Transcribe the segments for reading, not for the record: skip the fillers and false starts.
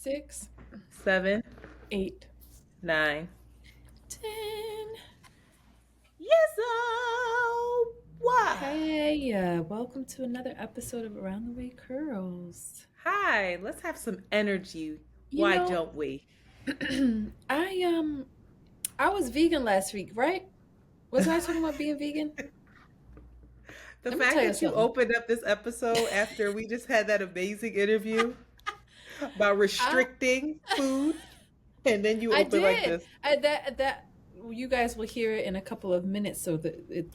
6, 7, 8, 9. 10. Yes, oh, what? Hey, welcome to another episode of Around the Way Curls. Hi, let's have some energy. You Why know, don't we? I I was vegan last week, right? Was I talking about being vegan? The Let me fact tell you that you something. opened up this episode after we just had that amazing interview about I restricting food, and then you I open like did. this. That you guys will hear it in a couple of minutes, so that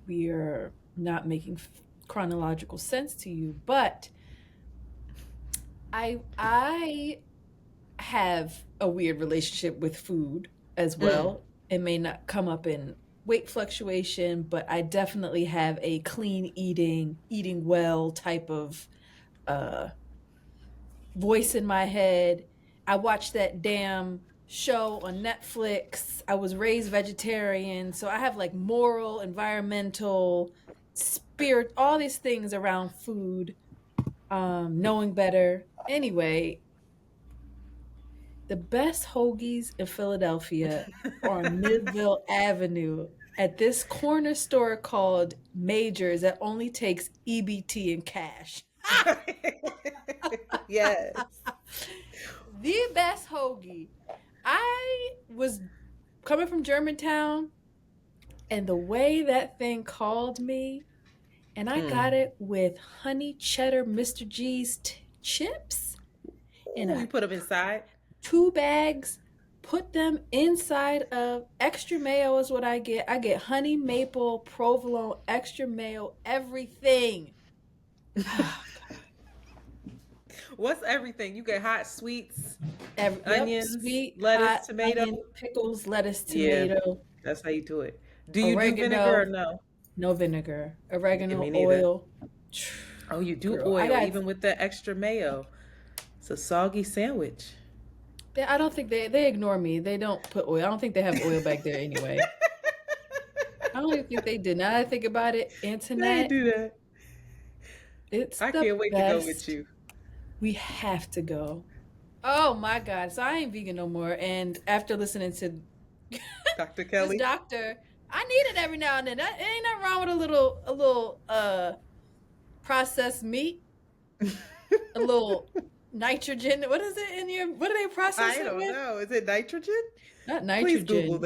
we are not making chronological sense to you. But I have a weird relationship with food as Mm. well. It may not come up in weight fluctuation, but I definitely have a clean eating well type of uh, voice in my head. I watched that damn show on Netflix. I was raised vegetarian, so I have like moral, environmental, spirit, all these things around food, knowing better. Anyway, the best hoagies in Philadelphia are on Midville Avenue at this corner store called Majors that only takes EBT and cash. Yes. The best hoagie. I was coming from Germantown, and the way that thing called me, and I got Mm. it with honey cheddar Mr. G's chips in Ooh, you a put them inside? 2 bags, put them inside of extra mayo is what I get. I get honey maple, provolone, extra mayo, everything. What's everything? You get hot sweets, Yep, onions, sweet, lettuce, hot, tomato. onion, pickles, lettuce, Yeah, tomato, that's how you do it. Do you do vinegar or oregano, no? no vinegar, Yeah, me oregano, neither. oil. Oh, you do Girl, I oil, got. even with the extra mayo. It's a soggy sandwich. I don't think they ignore me. They don't put oil. I don't think they have oil back there anyway. I don't even think they did. Now that I think about it, They Antoinette, do that. it's I the can't wait to go with best. you. We have to go. Oh my God. So I ain't vegan no more. And after listening to Dr. this Kelly. doctor, I need it every now and then. That ain't nothing wrong with a little processed meat, a little nitrogen. What is it in your what do they process I it don't with? know. Is it nitrogen? Not Please Google nitrogen.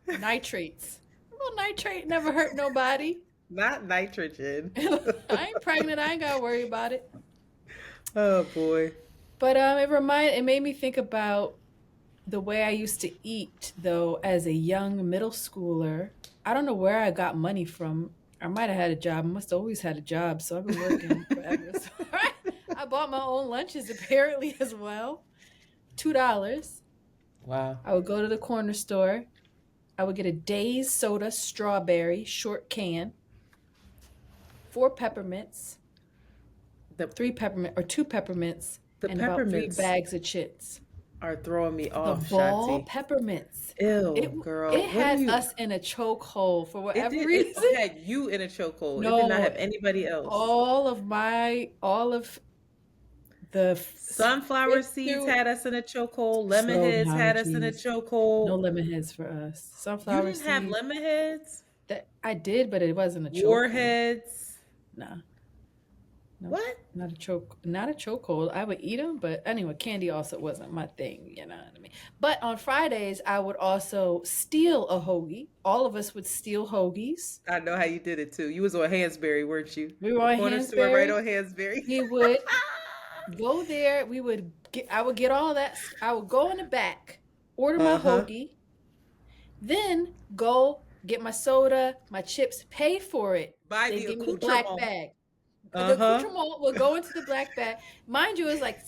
that. Nitrates. Well, nitrate never hurt nobody. Not nitrogen. I ain't pregnant. I ain't gotta worry about it. Oh boy. But it made me think about the way I used to eat though as a young middle schooler. I don't know where I got money from. I might have had a job. I must have always had a job, so I've been working forever. So, I bought my own lunches apparently as well. $2. Wow. I would go to the corner store. I would get a Days soda strawberry short can, 4 peppermints, The 2 peppermints, the and about three peppermints bags of chips. are throwing me The off, ball Shati. peppermints. It Ew, girl. it What do had you us in a chokehold for it whatever did it reason. had you in a chokehold. It did not No, have anybody else. all of the Sunflower fifth seeds through had us in a chokehold. Lemon slow heads down, had us in a jeez. No chokehold. lemon heads for us. You Sunflower didn't have seeds. lemon heads? That I did, but it wasn't a chokehold. Warheads? Nah, nope, What? not a chokehold. I would eat them, but anyway, candy also wasn't my thing. You know what I mean? But on Fridays, I would also steal a hoagie. All of us would steal hoagies. I know how you did it too. You was on Hansberry, weren't you? We were on Corner store right Hansberry. on Hansberry. We would go there. I would get all that. I would go in the back, order my Uh-huh. hoagie, then go get my soda, my chips, pay for it. Buy They the give me the black accoutrement. bag. The Uh-huh. accoutrement will go into the black bag. Mind you, it's like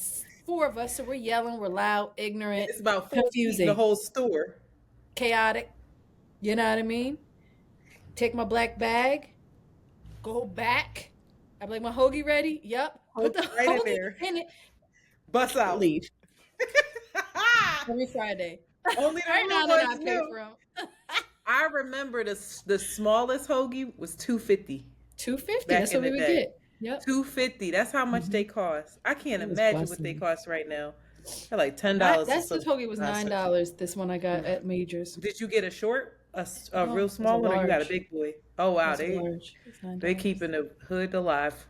4 of us, so we're yelling, we're loud, ignorant, It's about 4 feet in the confusing, whole store. chaotic. You know what I mean? Take my black bag, go back. I'm like, my hoagie ready? Yep. Put the Hoagie right in hoagie there. in it. Bust out. Leave every Friday. Only the Right real now, then ones I pay knew. for them. I remember the smallest hoagie was 250 250. back That's in what the we would day. get. Yep. 250. That's how much Hmm. they cost. I can't It was imagine what they busting. cost right now. They're like $10 or That's the some toge was nonsense. $9. This one I got at Majors. Did you get a short, a No, real it was a small one, or you got a large. big boy? Oh wow, That's a large. It's they $9. keeping the hood alive,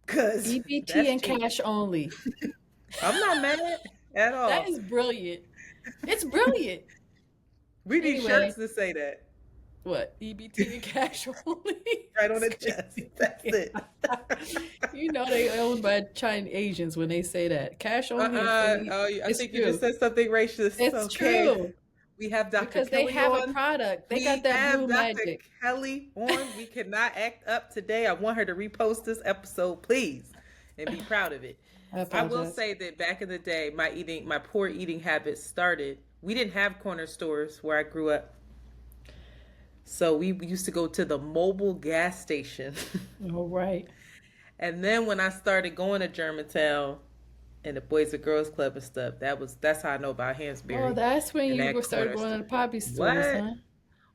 cause EBT that's and cheap. cash only. I'm not mad at That all. is brilliant. It's brilliant. We need shirts Anyway, to say that what? EBT and cash only? right on It's the chest. crazy. That's it. You know they owned by Chinese Asians when they say that. Cash only in Philly. Oh, I It's think you just true. said something racist. It's Okay, true. we have Dr. Because they Kelly have a on. product. They got We that have blue Dr. magic. Kelly on. We cannot act up today. I want her to repost this episode, please, and be proud of it. I I will apologize. say that back in the day, my poor eating habits started. We didn't have corner stores where I grew up, so we used to go to the mobile gas station. All right. And then when I started going to Germantown and the Boys and Girls Club and stuff, that's how I know about Oh, Hansberry that's when and you that started corner going to store. the poppy stores, What? huh?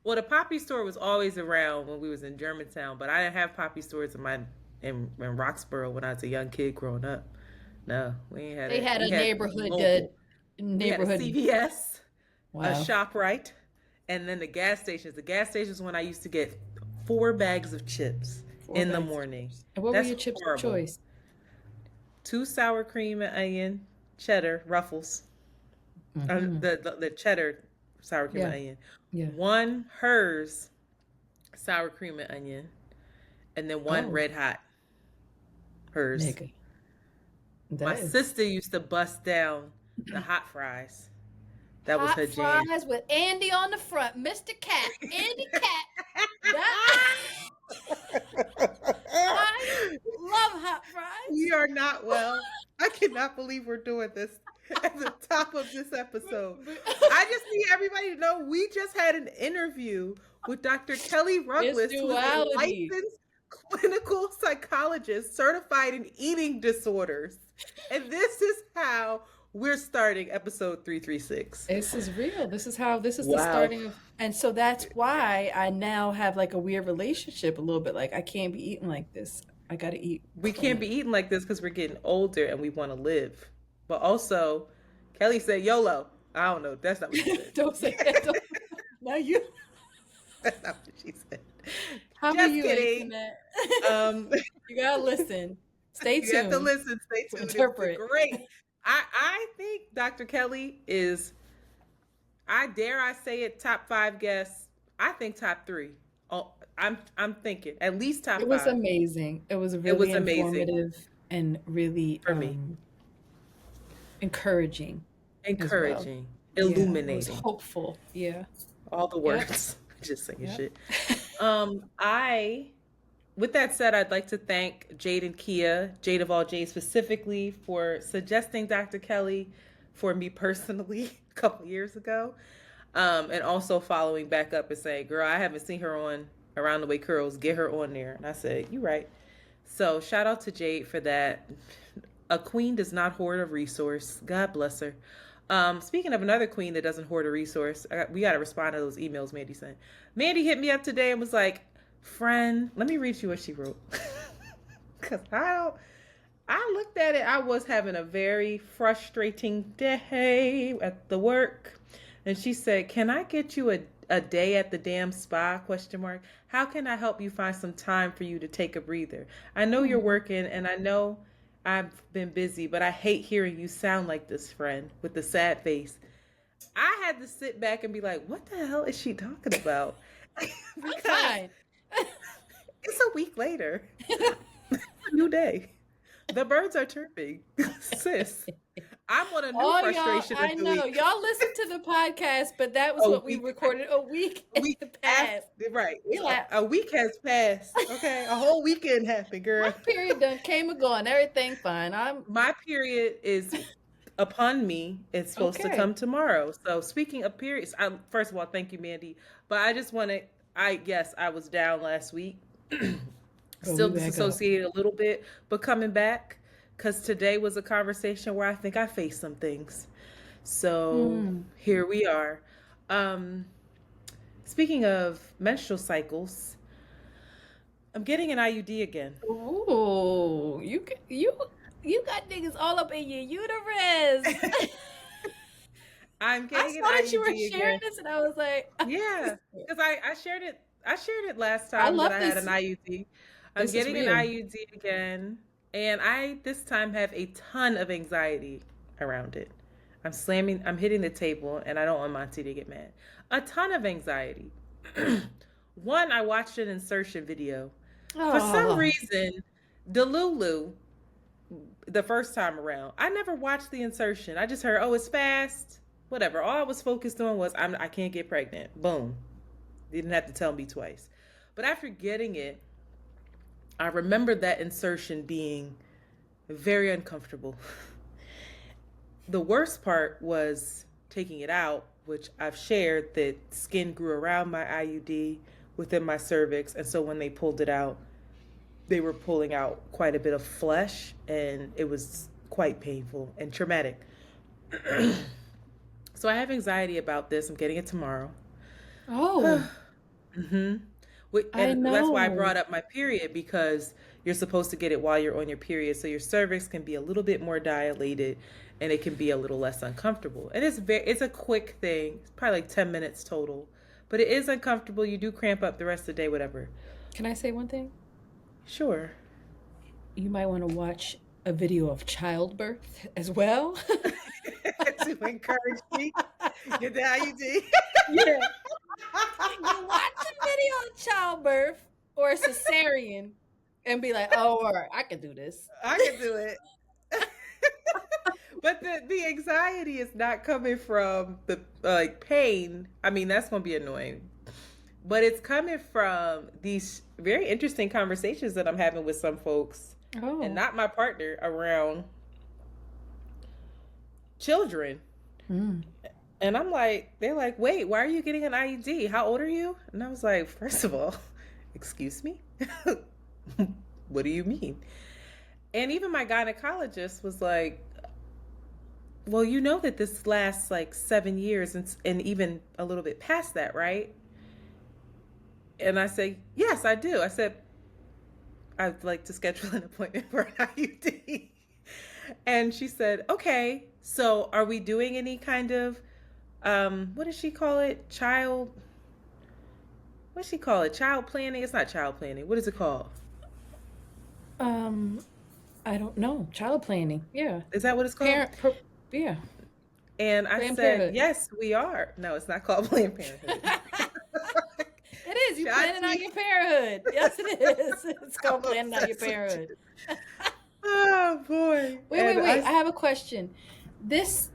Well, the Poppy store was always around when we was in Germantown, but I didn't have Poppy stores in Roxborough when I was a young kid growing up. No, we ain't had They it. had We a had neighborhood mobile. We had a neighborhood. CVS, a Wow. ShopRite, and then the gas stations. The gas stations when I used to get 4 bags of chips Four in the bags of morning. chips. And what were That's your chips of horrible. choice? 2 sour cream and onion, cheddar, Ruffles. Mm-hmm. The cheddar sour cream and Yeah. onion. Yeah. One hers sour cream and onion, and then one Oh, red hot hers. nigga. My That is sister used to bust down the hot fries. That was her hot jam. fries with Andy on the front, Mr. Cat, Andy Cat. That I love hot We fries. are not well. I cannot believe we're doing this at the top of this episode. I just need everybody to know we just had an interview with Dr. Kelly It's Ruglass, who is a duality. licensed clinical psychologist certified in eating disorders. And this is how we're starting episode 336. This is real. This is the Wow. starting of, and so that's why I now have like a weird relationship a little bit. Like I can't be eating like this. I gotta eat We can't be clean. eating like this because we're getting older and we want to live. But also, Kelly said YOLO. I don't know. That's not what she said. Don't say that. Don't. Now you. That's not what she said. How about Just you, kidding. Internet? Um, You gotta listen. Stay you have to tuned listen. Stay to tuned. It's interpret. great. I think Dr. Kelly is, I dare I say it, top 5 guests. I think top 3. Oh, I'm thinking at least top It was 5. amazing. It was It was really amazing informative and really for me. encouraging as well. Encouraging, Yeah, it was illuminating. hopeful. Yeah. All the Yep. words. Just saying Yep. shit. I With that said, I'd like to thank Jade and Kia, Jade of all Jade specifically, for suggesting Dr. Kelly for me personally a couple years ago. And also following back up and saying, girl, I haven't seen her on Around the Way Curls. Get her on there. And I said, you're right. So shout out to Jade for that. A queen does not hoard a resource. God bless her. Speaking of another queen that doesn't hoard a resource, we got to respond to those emails Mandy sent. Mandy hit me up today and was like, friend, let me read you what she wrote. Because I looked at it. I was having a very frustrating day at the work. And she said, can I get you a day at the damn spa? Question mark. How can I help you find some time for you to take a breather? I know you're working and I know I've been busy, but I hate hearing you sound like this, friend, with the sad face. I had to sit back and be like, what the hell is she talking about? I'm Because fine. it's a week later. It's a new day. The birds are chirping. Sis, I'm on a new Oh, y'all, frustration I of the know. week. Y'all listen to the podcast, but that was A what we week, recorded a week in week the past. right. We like, A week has passed. Okay, a whole weekend happened, my girl. period done came and gone. Everything fine. My period is upon me. It's supposed to Okay. come tomorrow. So speaking of periods, first of all, thank you, Mandy. But I just want to, yes, I was down last week. Still we back up. disassociated a little bit, but coming back because today was a conversation where I think I faced some things. So here we are. Speaking of menstrual cycles, I'm getting an IUD again. Ooh, you You got niggas all up in your uterus. I'm I getting an saw that you were IUD sharing again. this, and I was like, Yeah, because I shared it. I shared it last I time that love I had an this. IUD. I'm This is getting an real. IUD again, and I this time have a ton of anxiety around it. I'm hitting the table, and I don't want Monty to get mad. A ton of anxiety. One, I watched an insertion video. For some Oh, reason, Delulu, the first time around, I never watched the insertion. I just heard, oh, it's fast. Whatever. All I was focused on was I can't get pregnant. Boom. Didn't have to tell me twice. But after getting it, I remember that insertion being very uncomfortable. The worst part was taking it out, which I've shared that skin grew around my IUD within my cervix. And so when they pulled it out, they were pulling out quite a bit of flesh, and it was quite painful and traumatic. So I have anxiety about this. I'm getting it tomorrow. oh, hmm I And that's why I know. brought up my period, because you're supposed to get it while you're on your period, so your cervix can be a little bit more dilated, and it can be a little less uncomfortable. And it's a quick thing. It's probably like 10 minutes total, but it is uncomfortable. You do cramp up the rest of the day, whatever. Can I say one thing? Sure. You might want to watch a video of childbirth as well. To encourage me, get the IUD. Yeah. You watch a video of childbirth or a cesarean and be like, oh, all right, I can do this. I can do it. But the anxiety is not coming from the like pain. I mean, that's going to be annoying. But it's coming from these very interesting conversations that I'm having with some folks, and Oh. not my partner, around children. Mm. And I'm like, they're like, wait, why are you getting an IUD? How old are you? And I was like, first of all, excuse me? What do you mean? And even my gynecologist was like, well, you know that this lasts like 7 years, and even a little bit past that, right? And I said, yes, I do. I said, I'd like to schedule an appointment for an IUD. And she said, okay, so are we doing any kind of, what does she call it? What does she call it? Child planning? It's not child planning. What is it called? Um, I don't know. Child planning. Yeah. Is that what it's called? Yeah. And I Planned said, Parenthood. yes, we are. No, it's not called Planned Parenthood. It is. You planning out Shanti. your parenthood. Yes, it is. It's called I'm planning out your obsessed with parenthood. you. Oh boy. Wait, wait, And wait. I have a question. This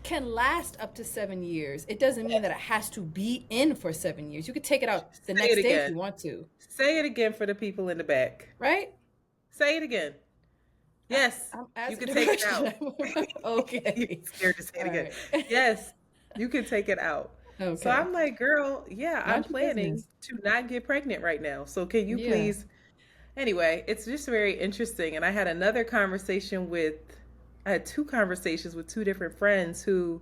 can last up to 7 years. It doesn't mean that it has to be in for 7 years. You could take it out the say it next day if again. you want to, Say it again for the people in the back. right? Say it again. Yes, I'm you asking can the take it out. question. You're Okay. scared to say it All again. right. Yes, you can take it out. So Okay. I'm like, girl, yeah, I'm Mind your planning business. to not get pregnant right now. So can you Yeah. please? Anyway, it's just very interesting. And I had I had two conversations with two different friends who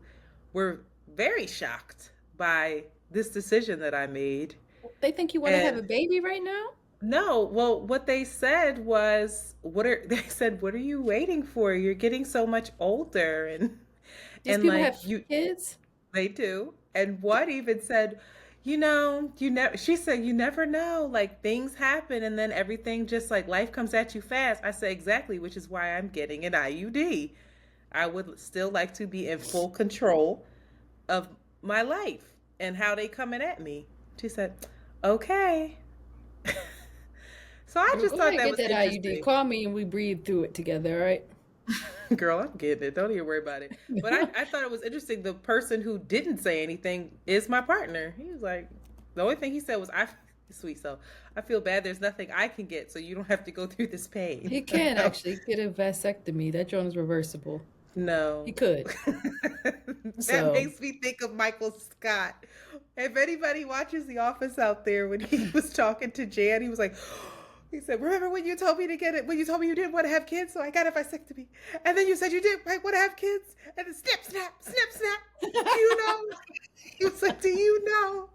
were very shocked by this decision that I made. They think you want to have And a baby right now? no, well, what they said was, they said, what are you waiting for? You're getting so much older. These And people like, have kids? they do. And one even said, you never, she said, you never know, like things happen, and then everything just like life comes at you fast. I said, exactly, which is why I'm getting an IUD. I would still like to be in full control of my life and how they coming at me. She said, okay. So I Girl, just go thought ahead and that get was that IUD. interesting. Call me and we breathe through it together, all right? Girl, I'm getting it. Don't even worry about it. But I thought it was interesting. The person who didn't say anything is my partner. He was like, the only thing he said was, sweet, so I feel bad. There's nothing I can get, so you don't have to go through this pain. He can actually get a vasectomy. That joint is reversible. He No. could. That So, makes me think of Michael Scott. If anybody watches The Office out there, when he was talking to Jan, he was like, he said, remember when you told me to get it, when you told me you didn't want to have kids, so I got a vasectomy. And then you said you didn't want to have kids, and then snip, snap, snip, snap. Do you know? He was like, do you know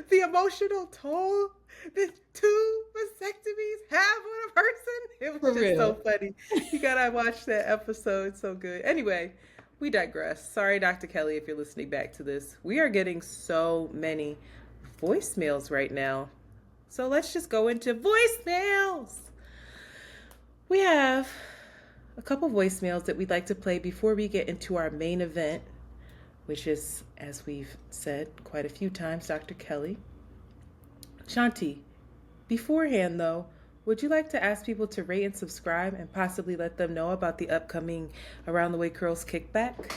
the emotional toll The two vasectomies have on a person. It was For just so real. funny. You gotta watch that episode. It's so good. Anyway, we digress. Sorry, Dr. Kelly, if you're listening back to this. We are getting so many voicemails right now. So let's just go into voicemails. We have a couple voicemails that we'd like to play before we get into our main event, which is, as we've said quite a few times, Dr. Kelly. Shanti, beforehand though, would you like to ask people to rate and subscribe and possibly let them know about the upcoming Around the Way Curls kickback?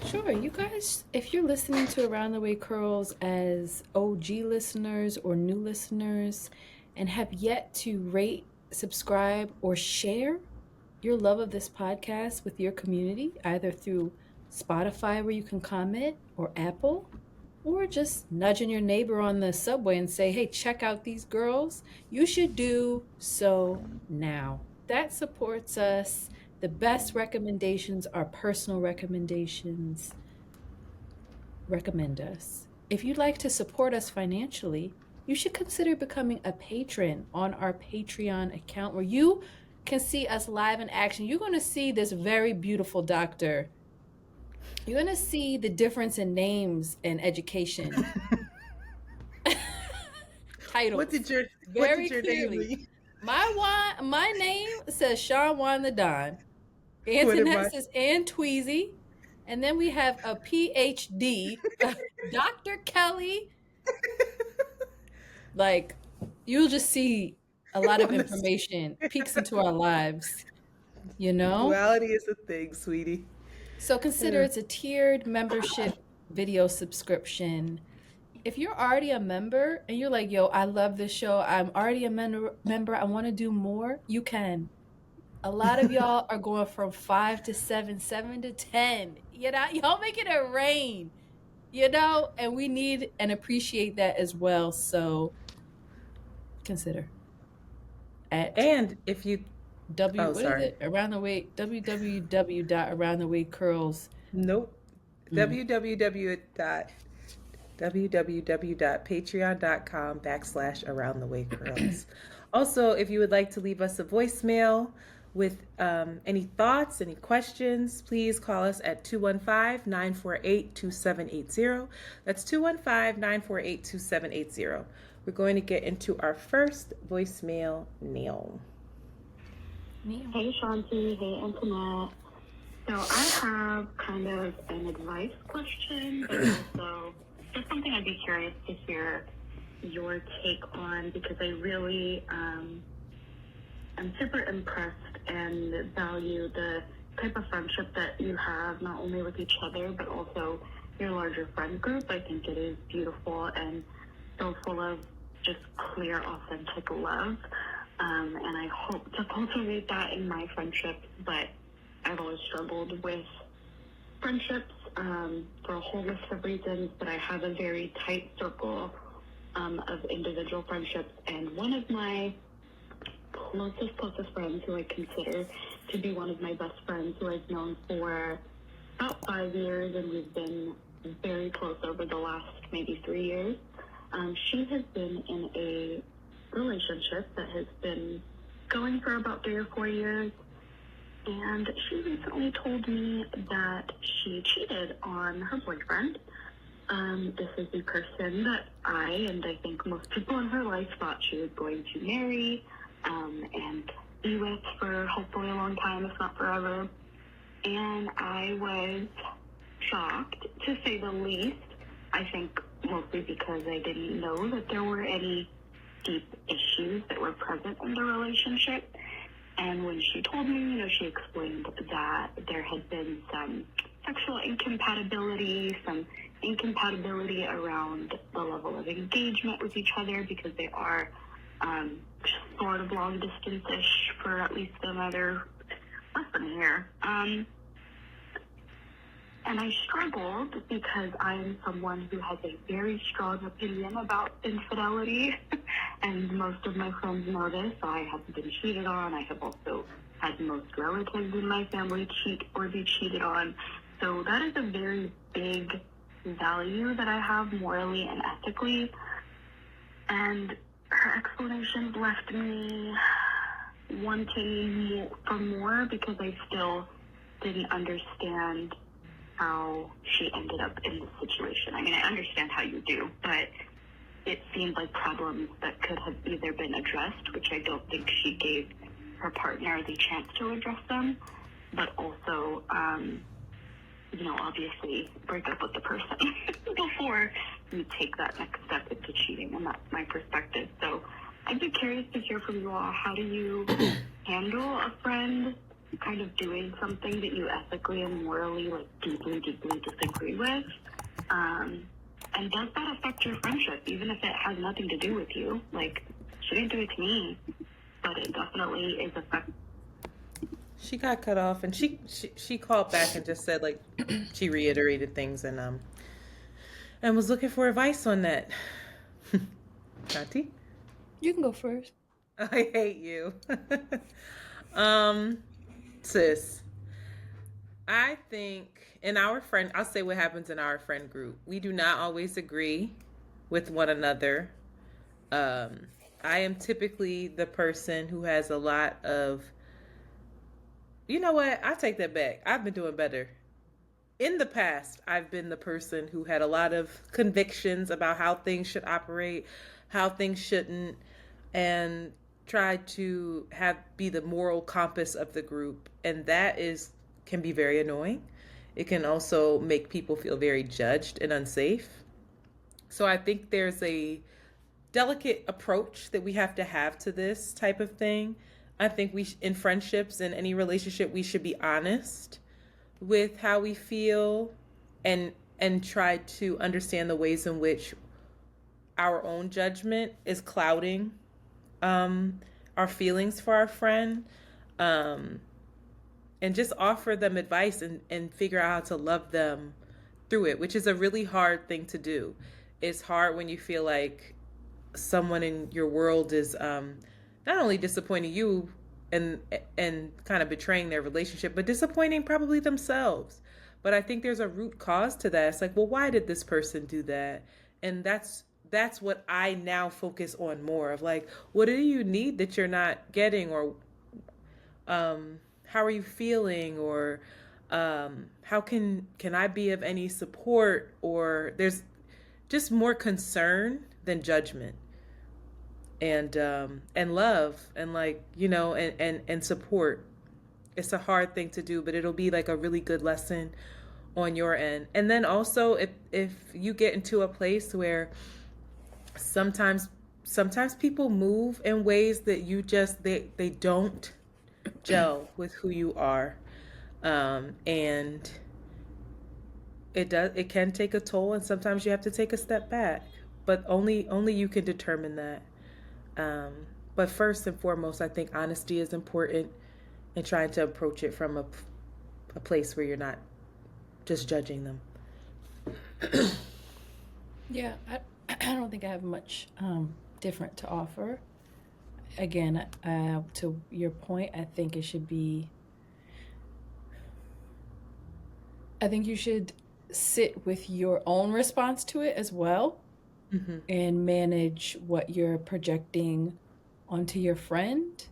Sure, you guys, if you're listening to Around the Way Curls as OG listeners or new listeners and have yet to rate, subscribe, or share your love of this podcast with your community, either through Spotify where you can comment or Apple, or just nudging your neighbor on the subway and say, hey, check out these girls, you should do so now. That supports us. The best recommendations are personal recommendations. Recommend us. If you'd like to support us financially, you should consider becoming a patron on our Patreon account where you can see us live in action. You're going to see this very beautiful doctor. You're going to see the difference in names and education What titles did your very name clearly. read? My name says Sean Juan the Don. What am Antoinette I? says Ann Tweezy. And then we have a PhD, Dr. Kelly. Like, you'll just see a lot of On the information peeks into our lives, you know? duality is a thing, sweetie. So consider it's a tiered membership video subscription. If you're already a member and you're like, yo, I love this show, I'm already a member, I want to do more, you can. A lot of y'all are going from 5 to 7, 7 to 10. You know, y'all making it rain, you know, and we need and appreciate that as well. So consider at And if you, oh, what is sorry. it? Around the Way, www.aroundthewaygirls. Nope. Mm. www.patreon.com/around the way curls. Also, if you would like to leave us a voicemail with any thoughts, any questions, please call us at 215-948-2780. That's 215-948-2780. We're going to get into our first voicemail now. Hey Shanti, hey Antoinette. So I have kind of an advice question, but also just something I'd be curious to hear your take on, because I really am super impressed and value the type of friendship that you have, not only with each other, but also your larger friend group. I think it is beautiful and so full of just clear, authentic love. And I hope to cultivate that in my friendships, but I've always struggled with friendships for a whole list of reasons, but I have a very tight circle of individual friendships, and one of my closest friends, who I consider to be one of my best friends, who I've known for about 5 years, and we've been very close over the last maybe 3 years. She has been in a relationship that has been going for about 3 or 4 years, and she recently told me that she cheated on her boyfriend. This is the person that and I think most people in her life thought she was going to marry and be with for hopefully a long time, if not forever. And I was shocked, to say the least. I think mostly because I didn't know that there were any deep issues that were present in the relationship. And when she told me, she explained that there had been some sexual incompatibility, some incompatibility around the level of engagement with each other, because they are sort of long distance-ish for at least another less than a year. And I struggled because I am someone who has a very strong opinion about infidelity. And most of my friends know this. I have been cheated on. I have also had most relatives in my family cheat or be cheated on. So that is a very big value that I have morally and ethically. And her explanations left me wanting for more because I still didn't understand how she ended up in this situation. I mean, I understand how you do, but it seemed like problems that could have either been addressed, which I don't think she gave her partner the chance to address them, but also, obviously break up with the person before you take that next step into cheating, and that's my perspective. So I'd be curious to hear from you all. How do you handle a friend kind of doing something that you ethically and morally deeply disagree with? And does that affect your friendship, even if it has nothing to do with you? She didn't do it to me, but it definitely is affecting. She got cut off, and she called back and just said she reiterated things and was looking for advice on that. Tati? You can go first. I hate you. Sis, I think I'll say what happens in our friend group. We do not always agree with one another. I am typically the person who has a lot of, you know what? I take that back. I've been doing better. In the past, I've been the person who had a lot of convictions about how things should operate, how things shouldn't, and tried to be the moral compass of the group. And that can be very annoying. It can also make people feel very judged and unsafe. So I think there's a delicate approach that we have to this type of thing. I think in friendships and any relationship, we should be honest with how we feel and try to understand the ways in which our own judgment is clouding our feelings for our friend, and just offer them advice and figure out how to love them through it, which is a really hard thing to do. It's hard when you feel like someone in your world is not only disappointing you and kind of betraying their relationship, but disappointing probably themselves. But I think there's a root cause to that. It's like, well, why did this person do that? And that's what I now focus on more of, what do you need that you're not getting, or how are you feeling, or how can I be of any support? Or there's just more concern than judgment, and love, and and support. It's a hard thing to do, but it'll be a really good lesson on your end. And then also, if you get into a place where sometimes people move in ways that they don't gel with who you are, and it can take a toll, and sometimes you have to take a step back, but only you can determine that. But first and foremost, I think honesty is important, and trying to approach it from a place where you're not just judging them. Yeah, I don't think I have much different to offer. Again, to your point, I think you should sit with your own response to it as well, and manage what you're projecting onto your friend,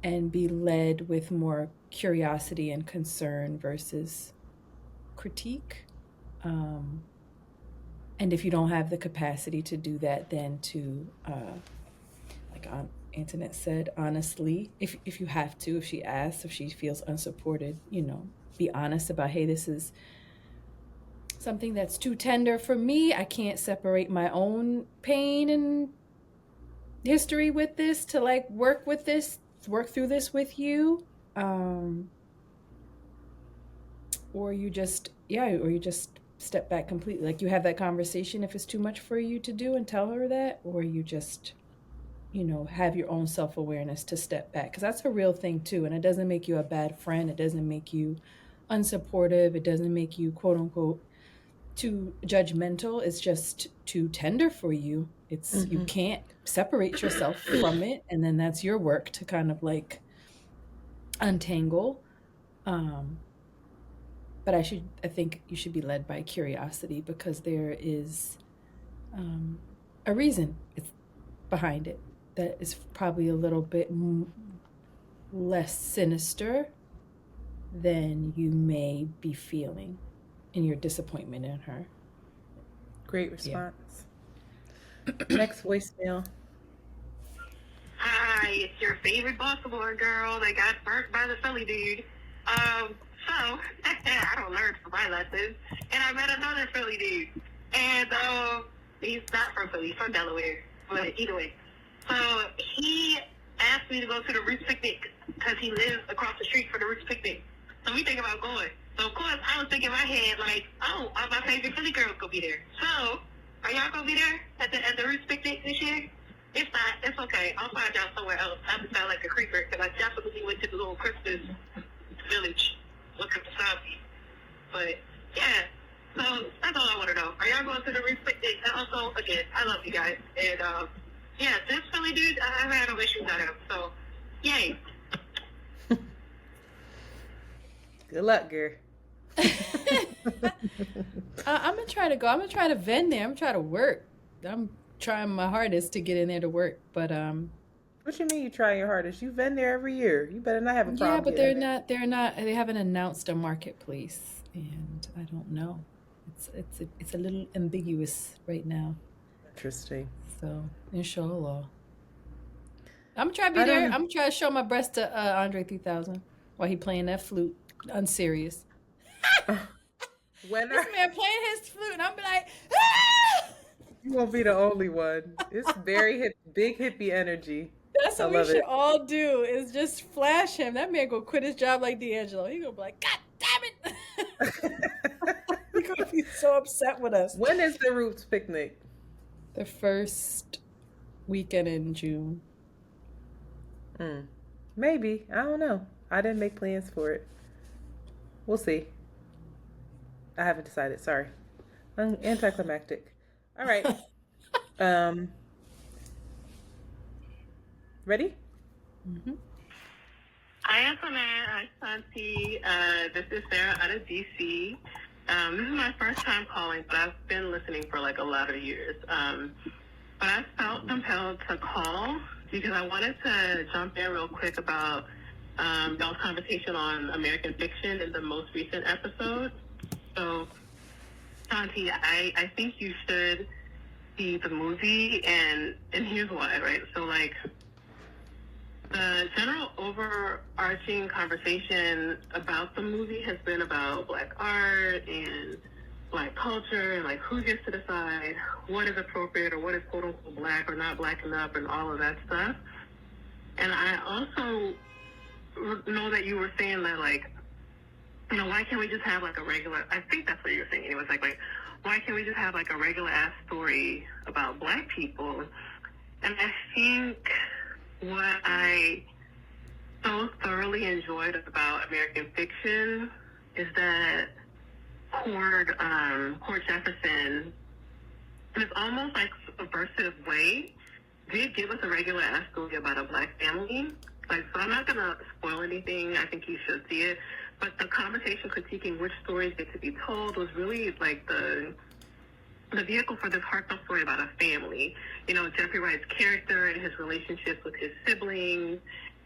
and be led with more curiosity and concern versus critique. And if you don't have the capacity to do that, then to, like Antoinette said, honestly, if you have to, if she asks, if she feels unsupported, be honest about, hey, this is something that's too tender for me. I can't separate my own pain and history with this to work through this with you. Or you just step back completely. You have that conversation if it's too much for you to do, and tell her that, or you just, have your own self-awareness to step back, because that's a real thing too. And it doesn't make you a bad friend. It doesn't make you unsupportive. It doesn't make you, quote unquote, too judgmental. It's just too tender for you. It's you can't separate yourself from it, and then that's your work to kind of untangle. But I think you should be led by curiosity, because there is a reason it's behind it. that is probably a little bit less sinister than you may be feeling in your disappointment in her. Great response. Next voicemail. Hi, it's your favorite Baltimore girl that got burnt by the Philly dude. So I don't learn from my lessons, and I met another Philly dude, and he's not from Philly, he's from Delaware, but either way. So he asked me to go to the Roots picnic because he lives across the street from the Roots picnic. So we think about going. So of course I was thinking in my head like, oh, all my favorite Philly girls gonna be there. So are y'all gonna be there at the Roots picnic this year? If not, it's okay. I'll find y'all somewhere else. I just sound like a creeper because I definitely went to the little Christmas village looking for Sabi. But yeah, so that's all I want to know. Are y'all going to the Roots picnic? And also, again, I love you guys. And yeah, this Philly dude, I haven't had no issues out of him. So yay. Good luck, girl. I'm gonna try to go. I'm gonna try to vend there. I'm gonna try to work. I'm trying my hardest to get in there to work, but What you mean you trying your hardest? You've been there every year. You better not have a problem. yeah, but getting there. they're not. They haven't announced a marketplace, and I don't know. It's a little ambiguous right now. Interesting. So inshallah, I'm gonna try to be I there. don't- I'm gonna try to show my breast to Andre 3000 while he playing that flute, unserious. When This man playing his flute, and I'm be like, ah! you won't be the only one. It's very big hippie energy. That's what I we love should it. all do is just flash him. That man gonna quit his job like D'Angelo. He gonna be like, God damn it! He gonna be so upset with us. When is the Roots picnic? The first weekend in June. Maybe. I don't know. I didn't make plans for it. We'll see. I haven't decided. Sorry. I'm anticlimactic. All right. Ready? Mm-hmm. Hi, Antoinette. Hi, Santi. This is Sarah out of DC. This is my first time calling, but I've been listening for like a lot of years. But I felt compelled to call because I wanted to jump in real quick about y'all's conversation on American Fiction in the most recent episode. So, Santi, I think you should see the movie, and here's why, right? So, like, the general overarching conversation about the movie has been about Black art and Black culture and, like, who gets to decide what is appropriate or what is quote-unquote Black or not Black enough and all of that stuff. And I also know that you were saying that, like, you know, why can't we just have, like, a regular, I think that's what you were saying anyways, like, why can't we just have, like, a regular-ass story about Black people? And I think what I so thoroughly enjoyed about American Fiction is that Cord Jefferson, in this almost like subversive way, did give us a regular ass story about a Black family. Like, so I'm not gonna spoil anything. I think you should see it. But the conversation critiquing which stories get to be told was really like the vehicle for this heartfelt story about a family. You know, Jeffrey Wright's character and his relationships with his siblings,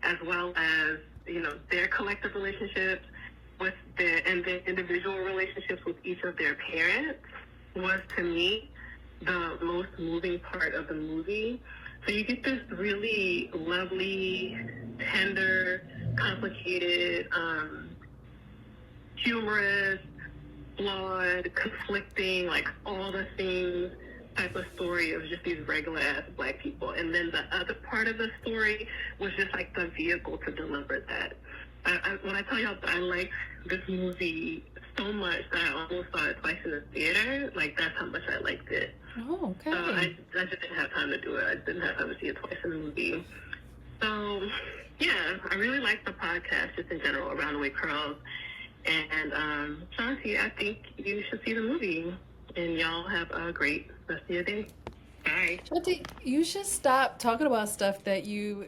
as well as, you know, their collective relationships with and the individual relationships with each of their parents was, to me, the most moving part of the movie. So you get this really lovely, tender, complicated, humorous, flawed, conflicting, like all the things type of story of just these regular ass Black people. And then the other part of the story was just like the vehicle to deliver that. When I tell y'all that I like this movie so much that I almost saw it twice in the theater, like that's how much I liked it. Oh, okay. So I just didn't have time to do it. I didn't have time to see it twice in the movie. So yeah, I really like the podcast just in general, Around the Way Curls. And Shanti, I think you should see the movie. And y'all have a great rest of your day. Bye. Shanti, you should stop talking about stuff that you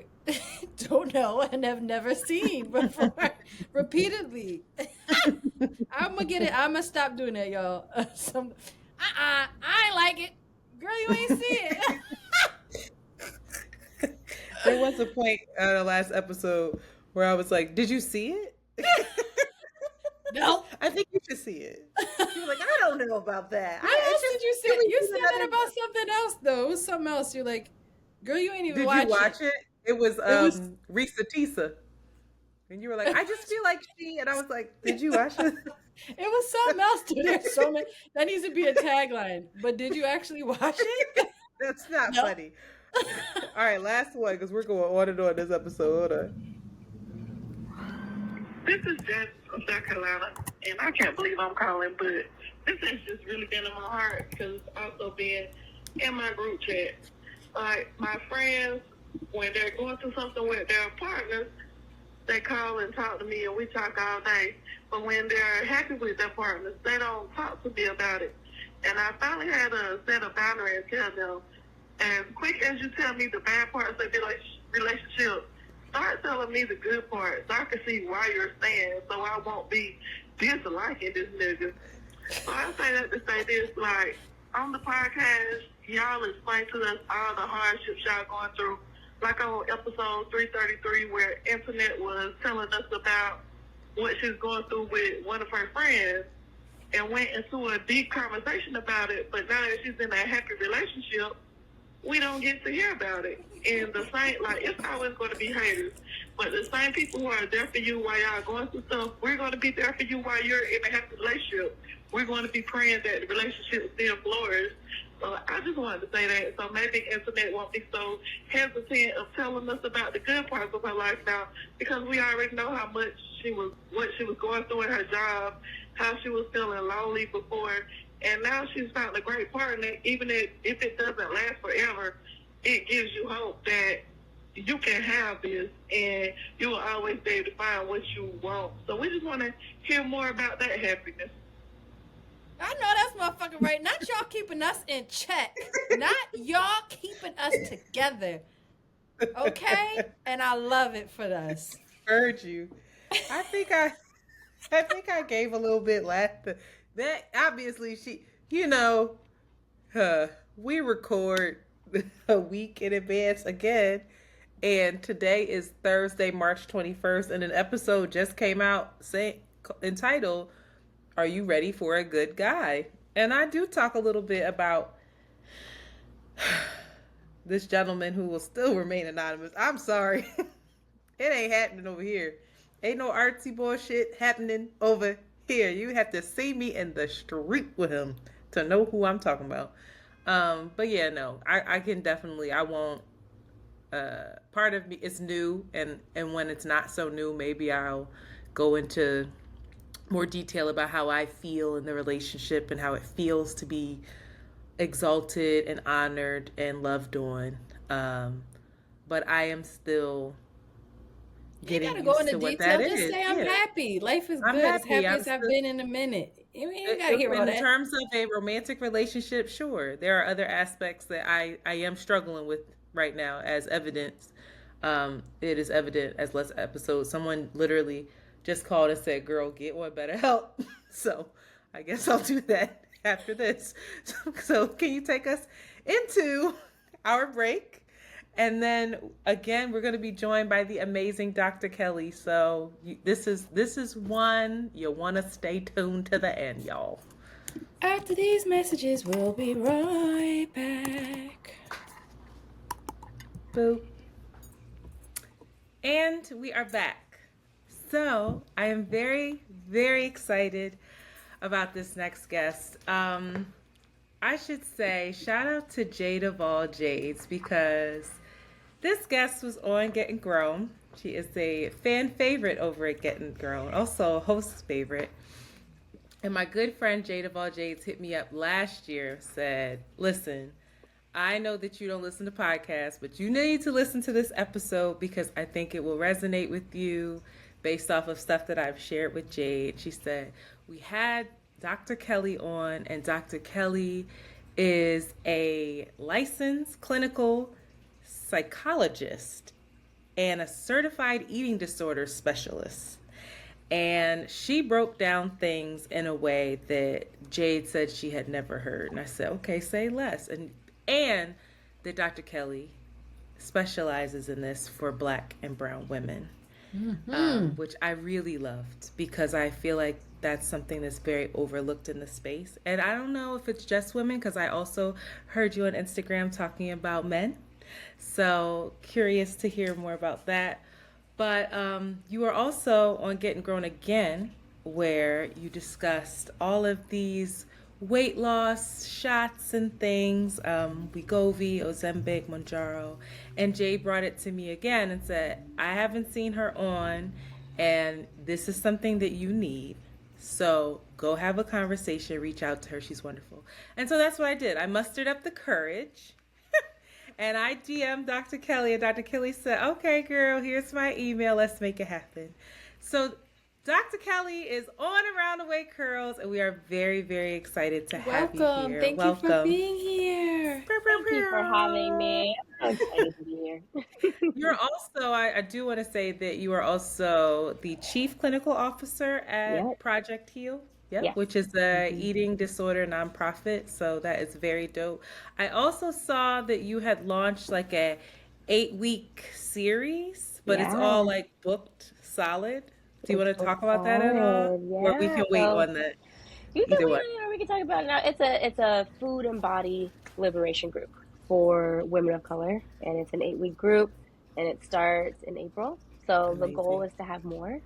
don't know and have never seen before repeatedly. I'm gonna stop doing that, y'all. I ain't like it. Girl, you ain't see it. There was a point on the last episode where I was like, "Did you see it?" No. I think you should see it. She was like, "I don't know about that. What else It's just did you say? You said that about something else though. It was something else. You're like, girl, you ain't even Did you watch it. watch it? It was It was Risa Tisa. And you were like, I just feel like she, and I was like, did you watch it? it was something else. Dude. There's so many. That needs to be a tagline. But did you actually watch it? That's not No. funny. All right, last one, because we're going on and on this episode. Hold on. This is Jess from South Carolina, and I can't believe I'm calling, but this has just really been in my heart because it's also been in my group chat. Like, my friends, when they're going through something with their partners, they call and talk to me, and we talk all day. But when they're happy with their partners, they don't talk to me about it. And I finally had to set a boundary and tell them, as quick as you tell me the bad parts of your relationship, start telling me the good parts so I can see why you're staying, so I won't be disliking this nigga. So I say that to say this, like, on the podcast, y'all explain to us all the hardships y'all going through. Like on episode 333, where Internet was telling us about what she's going through with one of her friends and went into a deep conversation about it. But now that she's in a happy relationship, we don't get to hear about it. And the same, like, it's always going to be haters. But the same people who are there for you while y'all going through stuff, we're going to be there for you while you're in a happy relationship. We're going to be praying that the relationship still flourish. So I just wanted to say that. So maybe Internet won't be so hesitant of telling us about the good parts of her life now, because we already know how much what she was going through in her job, how she was feeling lonely before. And now she's found a great partner. Even if it doesn't last forever, it gives you hope that you can have this and you will always be able to find what you want. So we just want to hear more about that happiness. I know that's motherfucking right. Not y'all keeping us in check. Not y'all keeping us together. Okay? And I love it for us. Heard you. I think I gave a little bit last. That obviously we record a week in advance again, and today is Thursday, March 21st, and an episode just came out entitled "Are You Ready for a Good Guy?" And I do talk a little bit about this gentleman who will still remain anonymous. I'm sorry. It ain't happening over here. Ain't no artsy bullshit happening over here. You have to see me in the street with him to know who I'm talking about. But yeah, no, I can definitely, I won't, part of me is new, and when it's not so new, maybe I'll go into more detail about how I feel in the relationship and how it feels to be exalted and honored and loved on. But I am still getting you gotta go used into to what detail. that Just is. say I'm happy. Life is I'm good. As happy happy. as I've been in a minute. You ain't gotta hear all In that. terms of a romantic relationship, sure. There are other aspects that I am struggling with right now, as evidence. It is evident as last episode. Someone literally just called and said, "Girl, get one better help." So I guess I'll do that after this. So can you take us into our break? And then again, we're going to be joined by the amazing Dr. Kelli. So this is one you'll want to stay tuned to the end, y'all. After these messages, we'll be right back. Boop. And we are back. So I am very, very excited about this next guest. I should say shout out to Jade of all Jades, because this guest was on Getting Grown. She is a fan favorite over at Getting Grown, also a host favorite. And my good friend Jade of all Jades hit me up last year, said, "Listen, I know that you don't listen to podcasts, but you need to listen to this episode because I think it will resonate with you based off of stuff that I've shared with Jade." She said, "We had Dr. Kelli on, and Dr. Kelli is a licensed clinical psychologist and a certified eating disorder specialist. And she broke down things in a way that Jade said she had never heard." And I said, "Okay, say less." And that Dr. Kelli specializes in this for Black and brown women, which I really loved because I feel like that's something that's very overlooked in the space. And I don't know if it's just women because I also heard you on Instagram talking about men. So curious to hear more about that. But you were also on Getting Grown Again, where you discussed all of these weight loss shots and things, Wegovy, Ozempic, Mounjaro, and Jay brought it to me again and said, I haven't seen her on, and this is something that you need. So go have a conversation, reach out to her. She's wonderful. And so that's what I did. I mustered up the courage and I DM'd Dr. Kelli, and Dr. Kelli said, okay, girl, here's my email. Let's make it happen. So Dr. Kelli is on Around the Way Curls, and we are very, very excited to have you here. Thank you for being here. Thank you for having me. I'm so excited to be here. You're also, I do want to say that you are also the Chief Clinical Officer at Project Heal. Yep, which is a eating disorder nonprofit. So that is very dope. I also saw that you had launched like a 8-week series, but it's all like booked solid. Do you want to talk about that at all? Or we can wait on that. You can wait, or we can talk about it now. It's a food and body liberation group for women of color, and it's an 8-week group, and it starts in April. So the goal is to have more.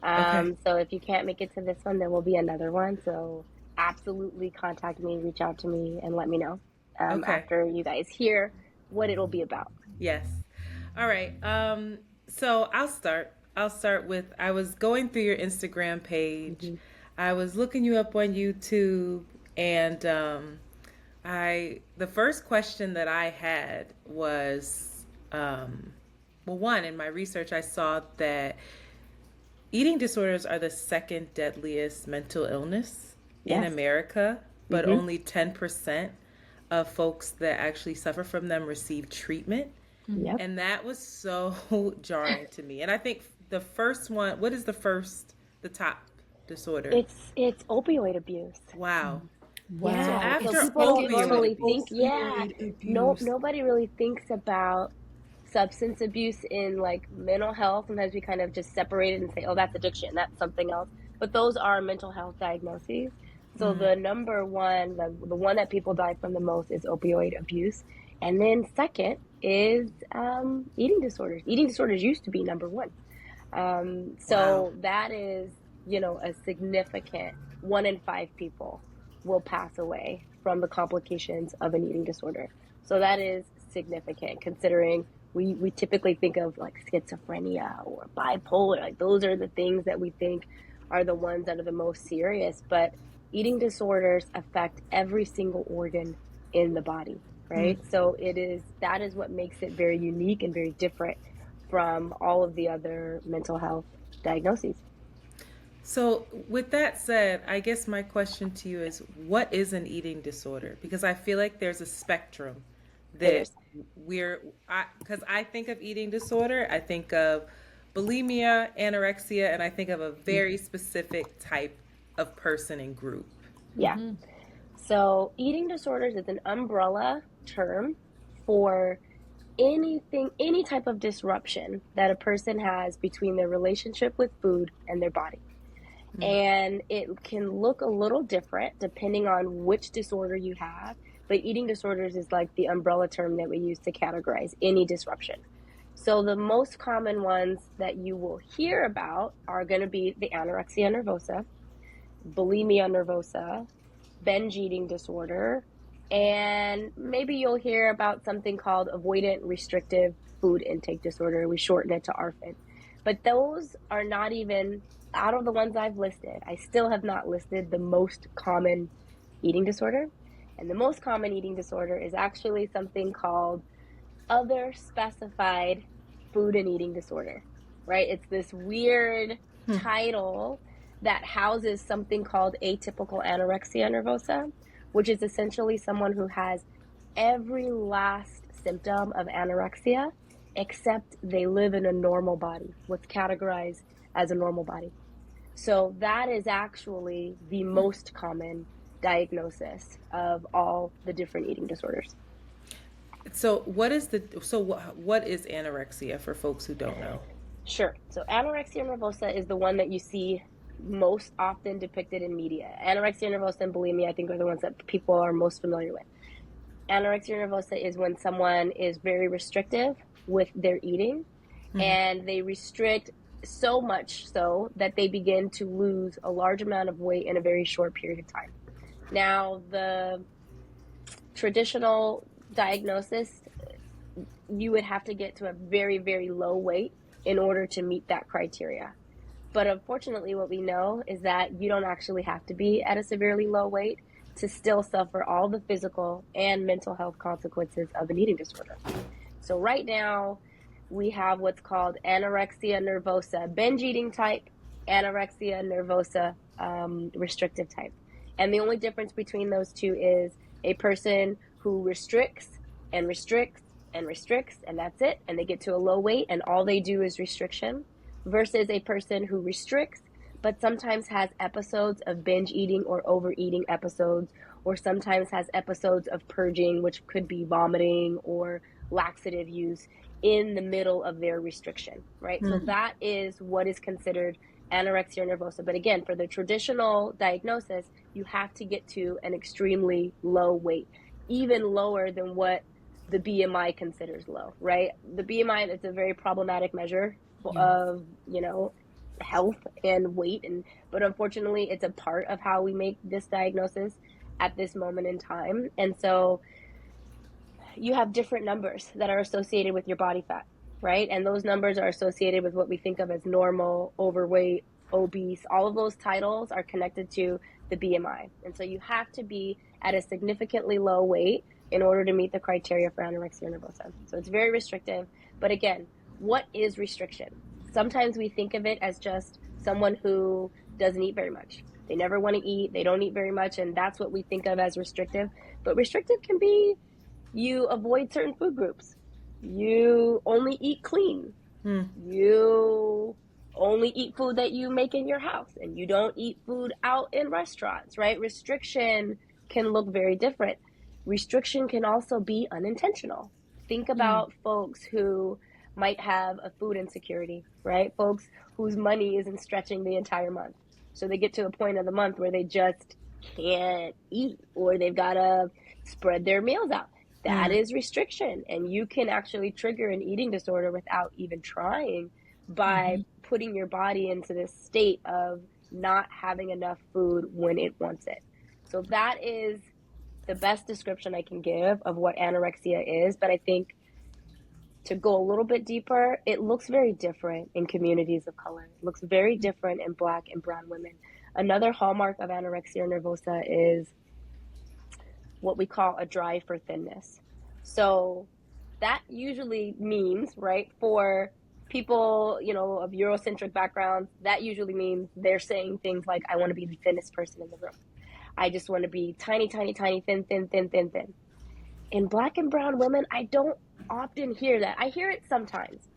So if you can't make it to this one, there will be another one. So absolutely contact me, reach out to me, and let me know after you guys hear what it'll be about. Yes. All right. So I'll start with, I was going through your Instagram page. I was looking you up on YouTube, and the first question that I had was, one, in my research, I saw that eating disorders are the second deadliest mental illness in America, but only 10% of folks that actually suffer from them receive treatment. And that was so jarring to me. And I think the first one, what is the top disorder? It's opioid abuse. Wow. Wow. So after people don't normally think, abuse. nobody really thinks about substance abuse in like mental health. Sometimes we kind of just separate it and say, oh, that's addiction, that's something else. But those are mental health diagnoses. So the number one, the one that people die from the most is opioid abuse. And then second is eating disorders. Eating disorders used to be number one. That is, a significant 1 in 5 people will pass away from the complications of an eating disorder. So that is significant considering we typically think of like schizophrenia or bipolar. Like those are the things that we think are the ones that are the most serious. But eating disorders affect every single organ in the body, right? So that is what makes it very unique and very different from all of the other mental health diagnoses. So with that said, I guess my question to you is, what is an eating disorder? Because I feel like there's a spectrum that because I think of eating disorder, I think of bulimia, anorexia, and I think of a very specific type of person and group. Yeah. So eating disorders is an umbrella term for any type of disruption that a person has between their relationship with food and their body. And it can look a little different depending on which disorder you have, but eating disorders is like the umbrella term that we use to categorize any disruption. So the most common ones that you will hear about are going to be the anorexia nervosa, bulimia nervosa, binge eating disorder, and maybe you'll hear about something called avoidant restrictive food intake disorder. We shorten it to ARFID. But those are not even, out of the ones I've listed, I still have not listed the most common eating disorder. And the most common eating disorder is actually something called other specified food and eating disorder, right? It's this weird title that houses something called atypical anorexia nervosa, which is essentially someone who has every last symptom of anorexia, except they live in a normal body, what's categorized as a normal body. So that is actually the most common diagnosis of all the different eating disorders. So what is anorexia for folks who don't know? Sure. So anorexia nervosa is the one that you see most often depicted in media. Anorexia nervosa and bulimia, I think, are the ones that people are most familiar with. Anorexia nervosa is when someone is very restrictive with their eating, and they restrict so much so that they begin to lose a large amount of weight in a very short period of time. Now, the traditional diagnosis, you would have to get to a very, very low weight in order to meet that criteria. But unfortunately, what we know is that you don't actually have to be at a severely low weight to still suffer all the physical and mental health consequences of an eating disorder. So right now, we have what's called anorexia nervosa binge eating type, anorexia nervosa restrictive type. And the only difference between those two is a person who restricts and restricts and restricts, and that's it, and they get to a low weight, and all they do is restriction, versus a person who restricts but sometimes has episodes of binge eating or overeating episodes, or sometimes has episodes of purging, which could be vomiting or laxative use in the middle of their restriction, right? So that is what is considered anorexia nervosa. But again, for the traditional diagnosis, you have to get to an extremely low weight, even lower than what the BMI considers low, right? The BMI is a very problematic measure of, health and weight, but unfortunately it's a part of how we make this diagnosis at this moment in time. And so you have different numbers that are associated with your body fat, right? And those numbers are associated with what we think of as normal, overweight, obese. All of those titles are connected to the BMI. And so you have to be at a significantly low weight in order to meet the criteria for anorexia nervosa. So it's very restrictive. But again, what is restriction? Sometimes we think of it as just someone who doesn't eat very much. They never want to eat, they don't eat very much, and that's what we think of as restrictive. But restrictive can be you avoid certain food groups. You only eat clean. You only eat food that you make in your house, and you don't eat food out in restaurants, right? Restriction can look very different. Restriction can also be unintentional. Think about folks who might have a food insecurity, right? Folks whose money isn't stretching the entire month. So they get to a point of the month where they just can't eat, or they've got to spread their meals out. That is restriction. And you can actually trigger an eating disorder without even trying by putting your body into this state of not having enough food when it wants it. So that is the best description I can give of what anorexia is. But I think to go a little bit deeper, it looks very different in communities of color. It looks very different in Black and brown women. Another hallmark of anorexia nervosa is what we call a drive for thinness. So that usually means, right, for people, of Eurocentric backgrounds, that usually means they're saying things like, I want to be the thinnest person in the room. I just want to be tiny, tiny, tiny, thin, thin, thin, thin, thin. In Black and brown women, I don't often hear that. I hear it sometimes.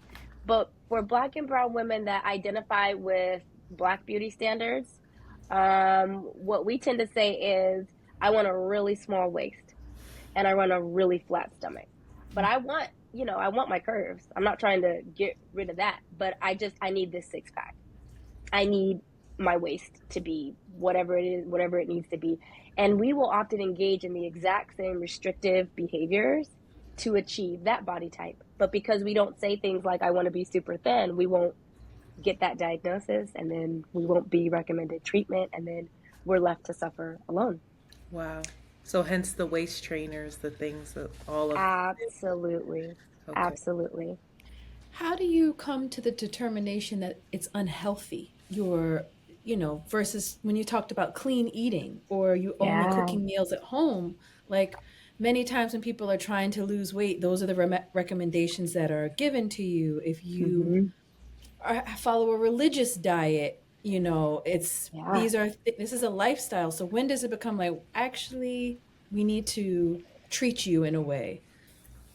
But for Black and brown women that identify with Black beauty standards, what we tend to say is, I want a really small waist and I want a really flat stomach. But I want my curves. I'm not trying to get rid of that, but I need this six pack. I need my waist to be whatever it needs to be. And we will often engage in the exact same restrictive behaviors to achieve that body type. But because we don't say things like, I want to be super thin, we won't get that diagnosis, and then we won't be recommended treatment, and then we're left to suffer alone. Wow. So hence the waist trainers, the things that all of Absolutely. Okay. Absolutely. How do you come to the determination that it's unhealthy? Versus when you talked about clean eating, or you only cooking meals at home, like many times when people are trying to lose weight, those are the recommendations that are given to you. If you follow a religious diet, this is a lifestyle. So when does it become like, actually, we need to treat you in a way?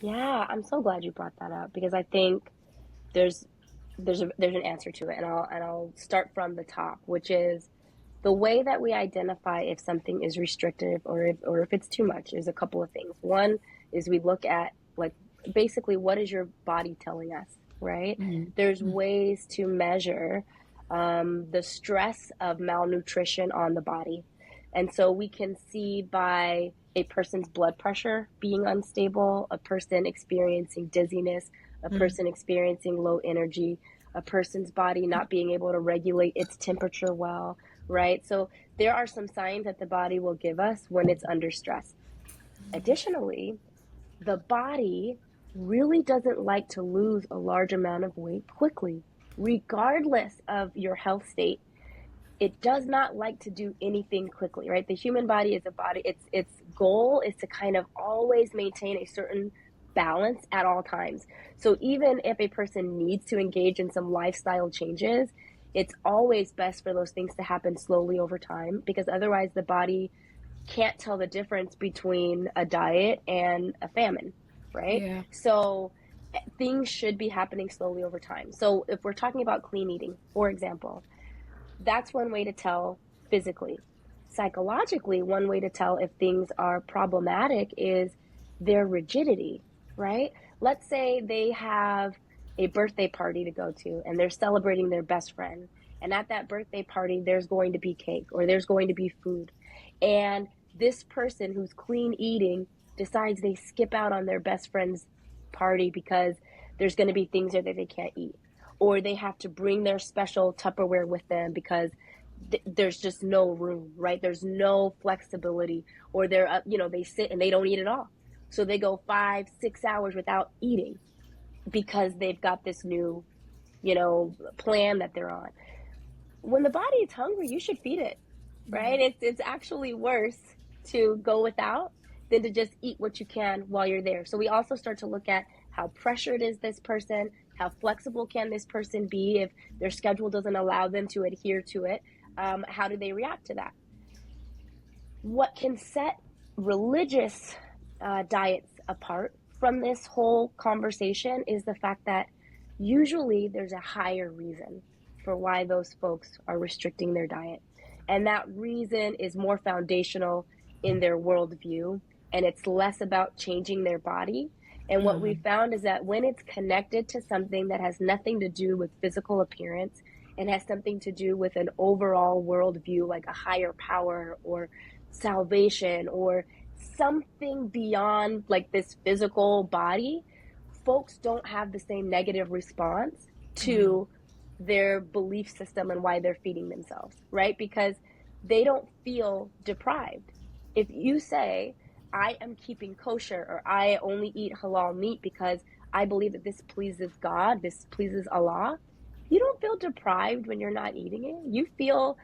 Yeah, I'm so glad you brought that up, because I think there's an answer to it, and I'll start from the top, which is the way that we identify if something is restrictive or if it's too much is a couple of things. One is we look at like basically what is your body telling us, right? Mhm. There's ways to measure the stress of malnutrition on the body. And so we can see by a person's blood pressure being unstable, a person experiencing dizziness, a person experiencing low energy, a person's body not being able to regulate its temperature well, right? So there are some signs that the body will give us when it's under stress. Additionally, the body really doesn't like to lose a large amount of weight quickly, regardless of your health state. It does not like to do anything quickly, right? The human body is a body, its goal is to kind of always maintain a certain balance at all times. So even if a person needs to engage in some lifestyle changes, it's always best for those things to happen slowly over time, because otherwise the body can't tell the difference between a diet and a famine, right? Yeah. So things should be happening slowly over time. So if we're talking about clean eating, for example, that's one way to tell physically. Psychologically, one way to tell if things are problematic is their rigidity, right? Let's say they have a birthday party to go to and they're celebrating their best friend. And at that birthday party, there's going to be cake or there's going to be food. And this person who's clean eating decides they skip out on their best friend's party because there's going to be things there that they can't eat, or they have to bring their special Tupperware with them because there's just no room, right? There's no flexibility, or they're, they sit and they don't eat at all. So they go 5-6 hours without eating because they've got this new, plan that they're on. When the body is hungry, you should feed it, right? It's actually worse to go without than to just eat what you can while you're there. So we also start to look at how pressured is this person, how flexible can this person be if their schedule doesn't allow them to adhere to it. How do they react to that? What can set religious diets apart from this whole conversation is the fact that usually there's a higher reason for why those folks are restricting their diet. And that reason is more foundational in their worldview, and it's less about changing their body. And what we found is that when it's connected to something that has nothing to do with physical appearance and has something to do with an overall worldview, like a higher power or salvation or something beyond like this physical body, folks don't have the same negative response to their belief system and why they're feeding themselves, right? Because they don't feel deprived. If you say, I am keeping kosher, or I only eat halal meat because I believe that this pleases God, this pleases Allah, you don't feel deprived when you're not eating it. You feel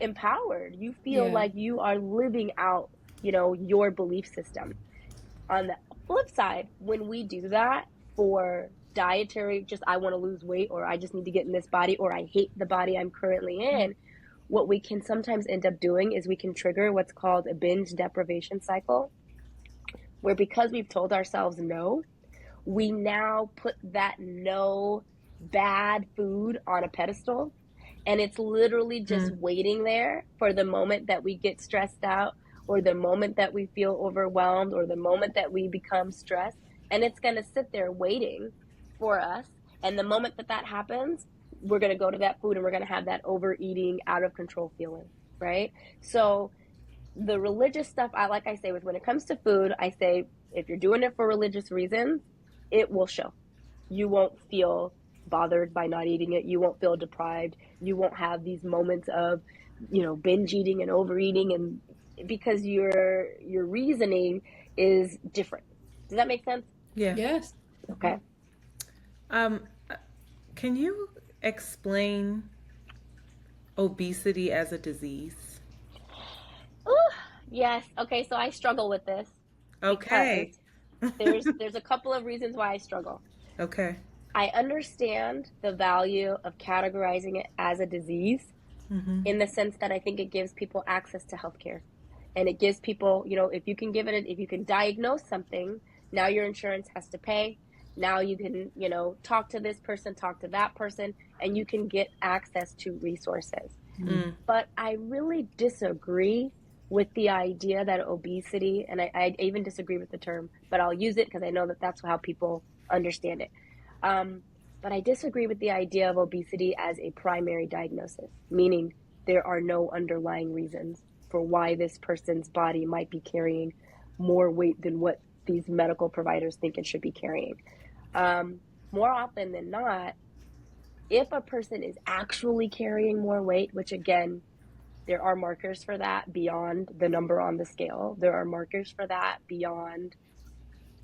empowered. You feel like you are living out, your belief system. On the flip side, when we do that for dietary, just I want to lose weight, or I just need to get in this body, or I hate the body I'm currently in, what we can sometimes end up doing is we can trigger what's called a binge deprivation cycle, where because we've told ourselves no, we now put that no bad food on a pedestal, and it's literally just waiting there for the moment that we get stressed out, or the moment that we feel overwhelmed, or the moment that we become stressed, and it's going to sit there waiting for us. And the moment that that happens, we're going to go to that food and we're going to have that overeating, out of control feeling, right? So the religious stuff, like I say, when it comes to food, I say, if you're doing it for religious reasons, it will show. You won't feel bothered by not eating it. You won't feel deprived. You won't have these moments of, binge eating and overeating, and because your reasoning is different. Does that make sense? Yeah. Yes. Okay. Can you explain obesity as a disease? Ooh, yes. Okay, so I struggle with this. Okay. There's a couple of reasons why I struggle. Okay. I understand the value of categorizing it as a disease in the sense that I think it gives people access to healthcare. And it gives people, if you can diagnose something, now your insurance has to pay. Now you can, talk to this person, talk to that person, and you can get access to resources. But I really disagree with the idea that obesity, and I even disagree with the term, but I'll use it because I know that that's how people understand it. But I disagree with the idea of obesity as a primary diagnosis, meaning there are no underlying reasons for why this person's body might be carrying more weight than what these medical providers think it should be carrying. More often than not, if a person is actually carrying more weight, which again, there are markers for that beyond the number on the scale, there are markers for that beyond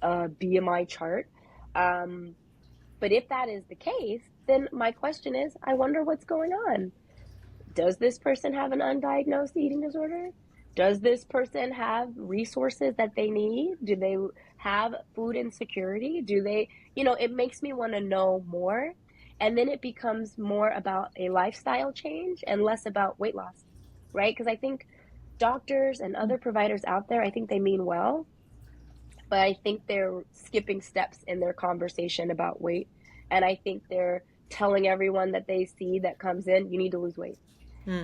a BMI chart. But if that is the case, then my question is, I wonder what's going on. Does this person have an undiagnosed eating disorder? Does this person have resources that they need? Do they have food insecurity? Do they, it makes me want to know more. And then it becomes more about a lifestyle change and less about weight loss, right? Because I think doctors and other providers out there, I think they mean well, but I think they're skipping steps in their conversation about weight. And I think they're telling everyone that they see that comes in, you need to lose weight,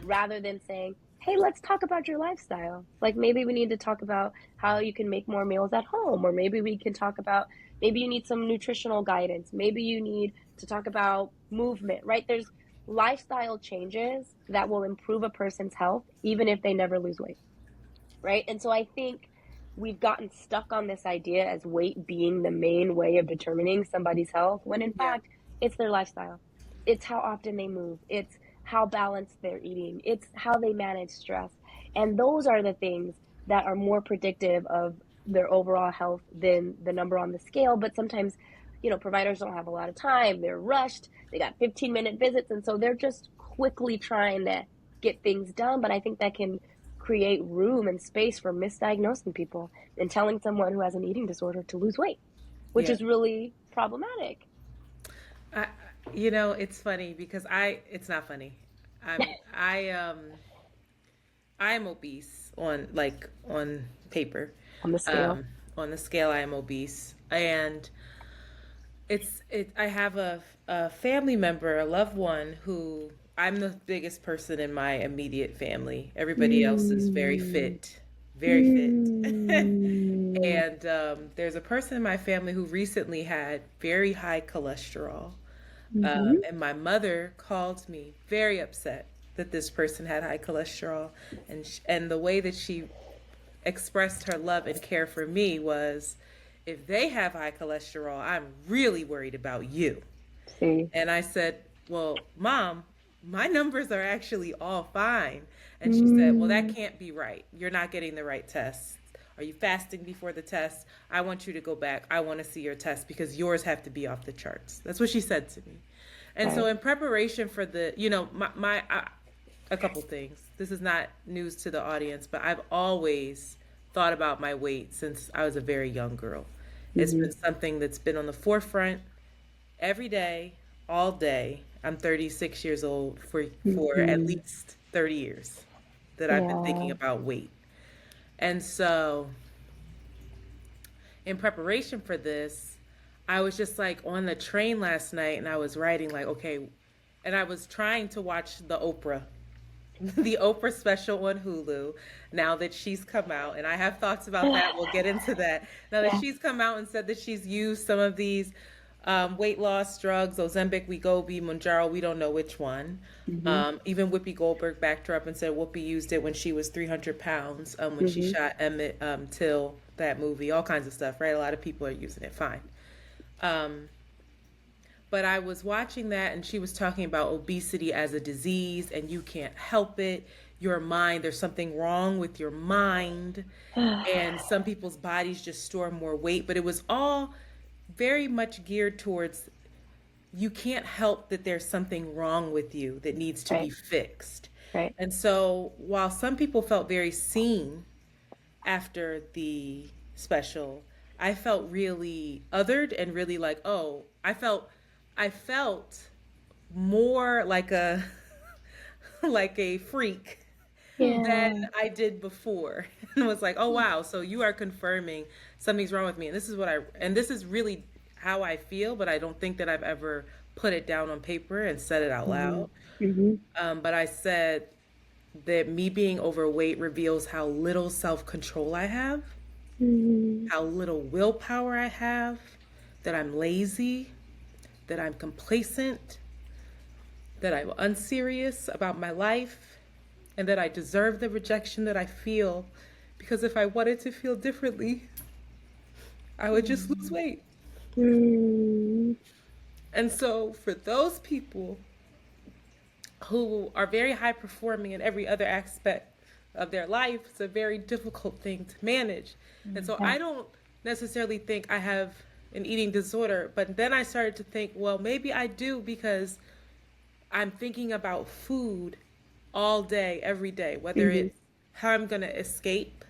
rather than saying, hey, let's talk about your lifestyle. Like maybe we need to talk about how you can make more meals at home, or maybe we can talk about, maybe you need some nutritional guidance. Maybe you need to talk about movement, right? There's lifestyle changes that will improve a person's health, even if they never lose weight, right? And so I think we've gotten stuck on this idea as weight being the main way of determining somebody's health, when in fact, it's their lifestyle. It's how often they move. It's how balanced they're eating. It's how they manage stress. And those are the things that are more predictive of their overall health than the number on the scale. But sometimes, providers don't have a lot of time. They're rushed. They got 15-minute visits. And so they're just quickly trying to get things done. But I think that can create room and space for misdiagnosing people and telling someone who has an eating disorder to lose weight, which is really problematic. It's funny because it's not funny. I'm obese on paper. On the scale. On the scale, I am obese. And I have a family member, a loved one who I'm the biggest person in my immediate family. Everybody else is very fit, very fit. And there's a person in my family who recently had very high cholesterol. And my mother called me very upset that this person had high cholesterol. And the way that she expressed her love and care for me was, if they have high cholesterol, I'm really worried about you. See? And I said, well, Mom, my numbers are actually all fine. And she said, well, that can't be right. You're not getting the right tests. Are you fasting before the test? I want you to go back. I want to see your test because yours have to be off the charts. That's what she said to me. And so in preparation for the, a couple things. This is not news to the audience, but I've always thought about my weight since I was a very young girl. It's been something that's been on the forefront every day, all day. I'm 36 years old for at least 30 years that I've been thinking about weight. And so in preparation for this, I was just like on the train last night and I was writing okay, and I was trying to watch the Oprah special on Hulu now that she's come out. And I have thoughts about that. We'll get into that. Now that she's come out and said that she's used some of these weight loss drugs, Ozempic, Wegovy, Mounjaro, we don't know which one. Even Whoopi Goldberg backed her up and said Whoopi used it when she was 300 pounds when she shot Emmett Till, that movie, all kinds of stuff, right? A lot of people are using it, fine. But I was watching that and she was talking about obesity as a disease and you can't help it. Your mind, there's something wrong with your mind. And some people's bodies just store more weight. But it was all very much geared towards, you can't help that there's something wrong with you that needs to be fixed. Right. And so while some people felt very seen after the special, I felt really othered and really I felt more like a freak than I did before. And was like, oh wow, so you are confirming something's wrong with me. And this is really how I feel, but I don't think that I've ever put it down on paper and said it out loud. But I said, that me being overweight reveals how little self-control I have, Mm-hmm. how little willpower I have, that I'm lazy, that I'm complacent, that I'm unserious about my life, and that I deserve the rejection that I feel because if I wanted to feel differently, I would just lose weight. Mm-hmm. And so, for those people who are very high performing in every other aspect of their life, it's a very difficult thing to manage. And so, Yeah. I don't necessarily think I have an eating disorder, but then I started to think, well, maybe I do because I'm thinking about food all day, every day, whether Mm-hmm. it's how I'm going to escape,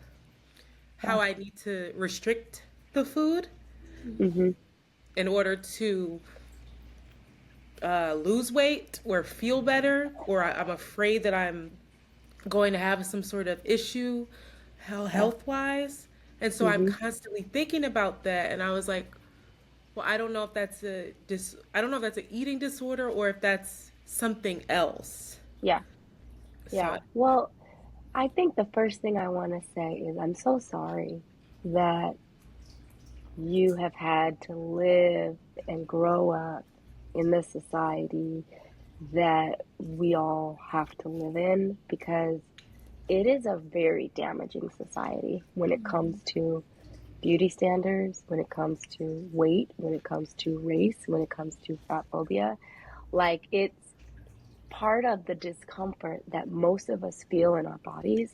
Yeah. how I need to restrict the food Mm-hmm. in order to lose weight or feel better, or I'm afraid that I'm going to have some sort of issue Yeah. health wise. And so I'm Mm-hmm. constantly thinking about that. And I was like, well, I don't know if that's I don't know if that's an eating disorder or if that's something else. Yeah. So Yeah. Well, I think the first thing I want to say is I'm so sorry that you have had to live and grow up in this society that we all have to live in because it is a very damaging society when it comes to beauty standards, when it comes to weight, when it comes to race, when it comes to fat phobia. Like, it's part of the discomfort that most of us feel in our bodies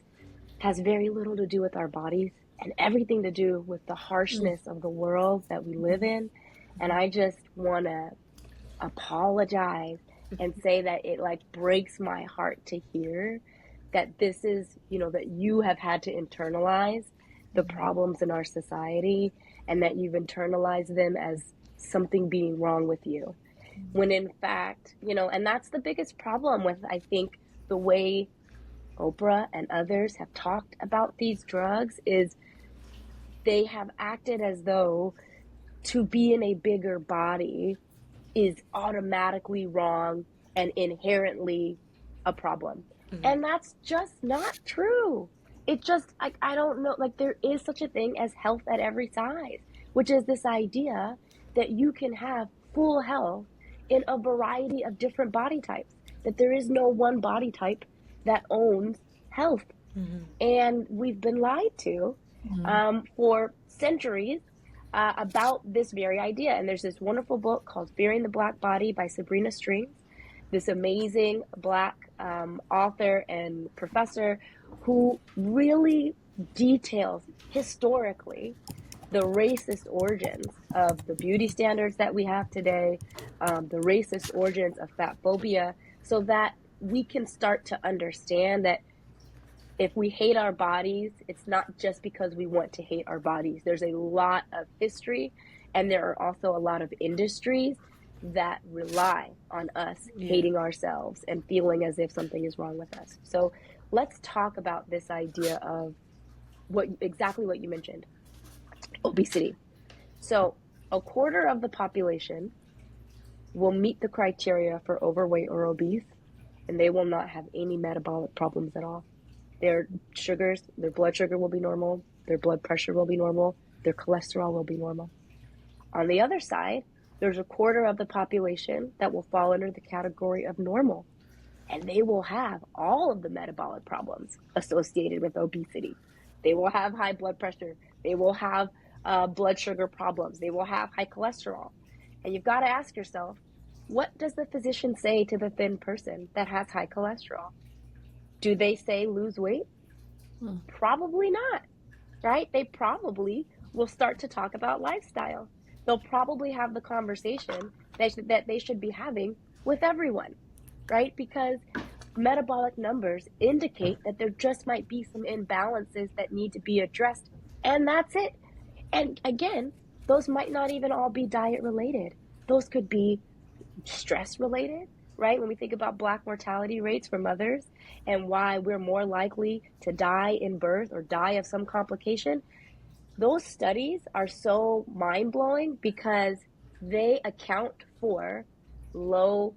has very little to do with our bodies and everything to do with the harshness of the world that we live in. And I just want to apologize and say that it like breaks my heart to hear that this is, that you have had to internalize the problems in our society and that you've internalized them as something being wrong with you. When in fact, and that's the biggest problem with, I think, the way Oprah and others have talked about these drugs is they have acted as though to be in a bigger body is automatically wrong and inherently a problem. And that's just not true. It just, like, I don't know, like, there is such a thing as health at every size, which is this idea that you can have full health in a variety of different body types, that there is no one body type that owns health. And we've been lied to for centuries about this very idea. And there's this wonderful book called Fearing the Black Body by Sabrina Strings, this amazing Black author and professor who really details historically the racist origins of the beauty standards that we have today, the racist origins of fat phobia, so that we can start to understand that if we hate our bodies, it's not just because we want to hate our bodies. There's a lot of history, and there are also a lot of industries that rely on us hating ourselves and feeling as if something is wrong with us. So let's talk about this idea of exactly what you mentioned, obesity. So a quarter of the population will meet the criteria for overweight or obese, and they will not have any metabolic problems at all. Their blood sugar will be normal, their blood pressure will be normal, their cholesterol will be normal. On the other side, there's a quarter of the population that will fall under the category of normal, and they will have all of the metabolic problems associated with obesity. They will have high blood pressure, they will have blood sugar problems, they will have high cholesterol. And you've got to ask yourself, what does the physician say to the thin person that has high cholesterol? Do they say lose weight? Probably not, right? They probably will start to talk about lifestyle. They'll probably have the conversation that they should be having with everyone, right? Because metabolic numbers indicate that there just might be some imbalances that need to be addressed, and that's it. And again, those might not even all be diet related. Those could be stress related, right? When we think about Black mortality rates for mothers and why we're more likely to die in birth or die of some complication, those studies are so mind blowing because they account for low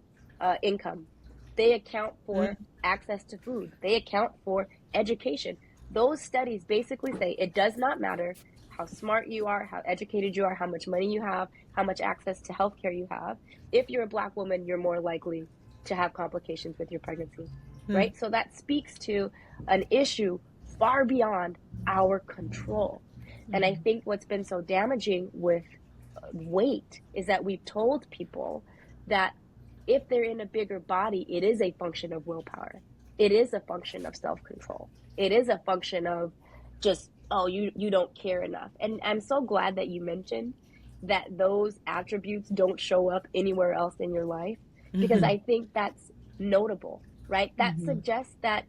income. They account for access to food. They account for education. Those studies basically say it does not matter how smart you are, how educated you are, how much money you have, how much access to healthcare you have. If you're a Black woman, you're more likely to have complications with your pregnancy, right? So that speaks to an issue far beyond our control. And I think what's been so damaging with weight is that we've told people that if they're in a bigger body, it is a function of willpower. It is a function of self-control. It is a function of just, oh, you don't care enough. And I'm so glad that you mentioned that those attributes don't show up anywhere else in your life, because I think that's notable, right? That suggests that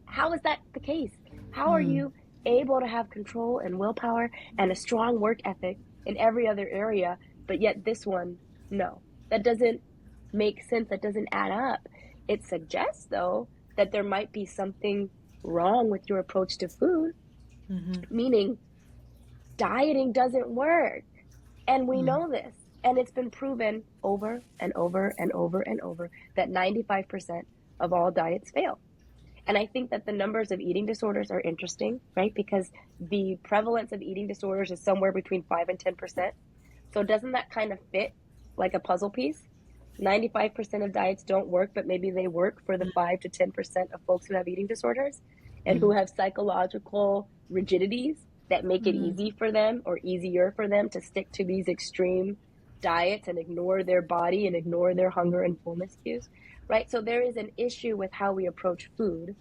how is that the case? How are you able to have control and willpower and a strong work ethic in every other area, but yet this one, no? That doesn't make sense. That doesn't add up. It suggests, though, that there might be something wrong with your approach to food, meaning dieting doesn't work. And we know this. And it's been proven over and over and over and over that 95% of all diets fail. And I think that the numbers of eating disorders are interesting, right? Because the prevalence of eating disorders is somewhere between 5 and 10%. So doesn't that kind of fit like a puzzle piece? 95% of diets don't work, but maybe they work for the 5 to 10% of folks who have eating disorders and who have psychological rigidities that make it easy for them or easier for them to stick to these extreme diets and ignore their body and ignore their hunger and fullness cues, right? So there is an issue with how we approach food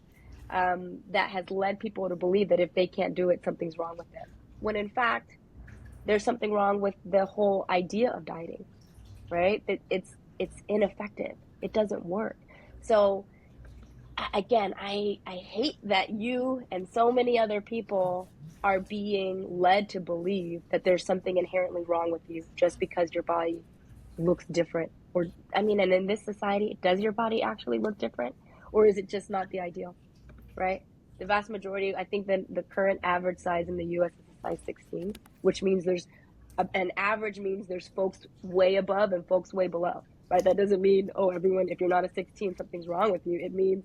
that has led people to believe that if they can't do it, something's wrong with them. When in fact, there's something wrong with the whole idea of dieting, right? It's ineffective. It doesn't work. So again, I hate that you and so many other people are being led to believe that there's something inherently wrong with you just because your body looks different. Or, I mean, and in this society, does your body actually look different? Or is it just not the ideal, right? The vast majority, I think that the current average size in the US is a size 16, which means an average means there's folks way above and folks way below, right? That doesn't mean, oh, everyone, if you're not a 16, something's wrong with you. It means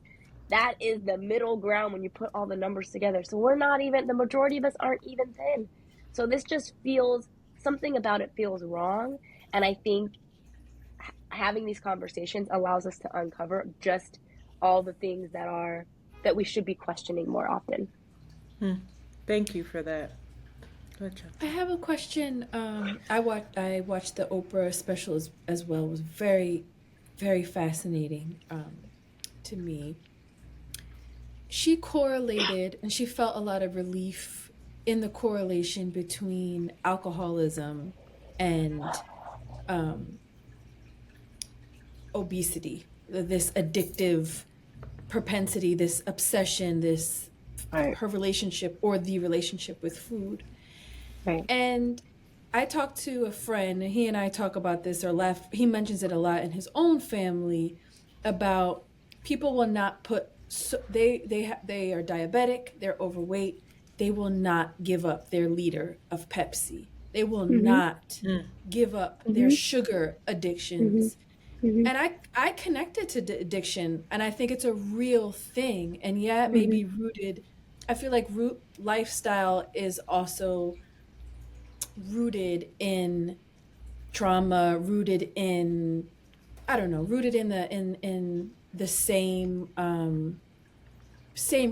that is the middle ground when you put all the numbers together. So the majority of us aren't even thin. So this just something about it feels wrong. And I think having these conversations allows us to uncover just all the things that we should be questioning more often. Thank you for that. I have a question. I watched the Oprah special as well. It was very, very fascinating to me. She correlated, and she felt a lot of relief in the correlation between alcoholism and obesity, this addictive propensity, this obsession, her relationship or the relationship with food. Right. And I talked to a friend, and he and I talk about this or laugh. He mentions it a lot in his own family about people will not put, they are diabetic, they're overweight, they will not give up their liter of Pepsi. They will not give up their sugar addictions. And I connected to the addiction, and I think it's a real thing. And yeah, it may be rooted. I feel like lifestyle is also rooted in trauma, rooted in the same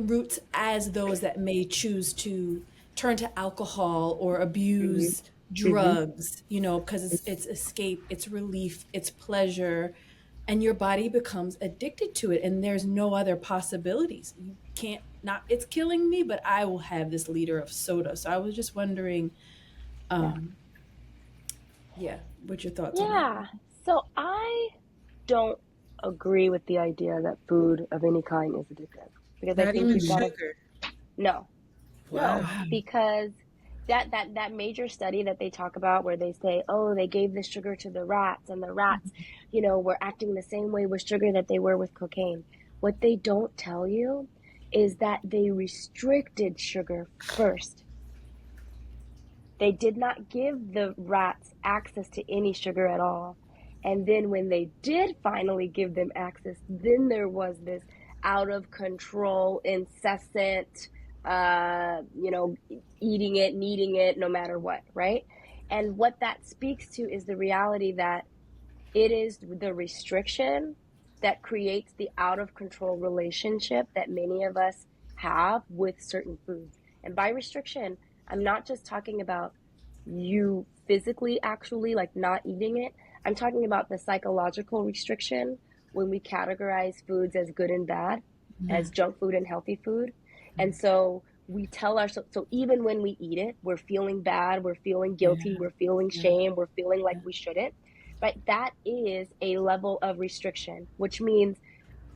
roots as those that may choose to turn to alcohol or abuse drugs, because it's escape, it's relief, it's pleasure, and your body becomes addicted to it, and there's no other possibilities. You can't not, it's killing me, but I will have this liter of soda. So I was just wondering, what's your thoughts on that? So I don't agree with the idea that food of any kind is addictive, because Not I think even you've got sugar. no, Wow. no, because that major study that they talk about where they say, oh, they gave the sugar to the rats and the rats, were acting the same way with sugar that they were with cocaine. What they don't tell you is that they restricted sugar first. They did not give the rats access to any sugar at all. And then when they did finally give them access, then there was this out of control, incessant, eating it, needing it, no matter what, right? And what that speaks to is the reality that it is the restriction that creates the out of control relationship that many of us have with certain foods. And by restriction, I'm not just talking about you physically actually like not eating it. I'm talking about the psychological restriction when we categorize foods as good and bad, as junk food and healthy food. And so we tell ourselves, so even when we eat it, we're feeling bad, we're feeling guilty, we're feeling shame, we're feeling like we shouldn't, right? That is a level of restriction, which means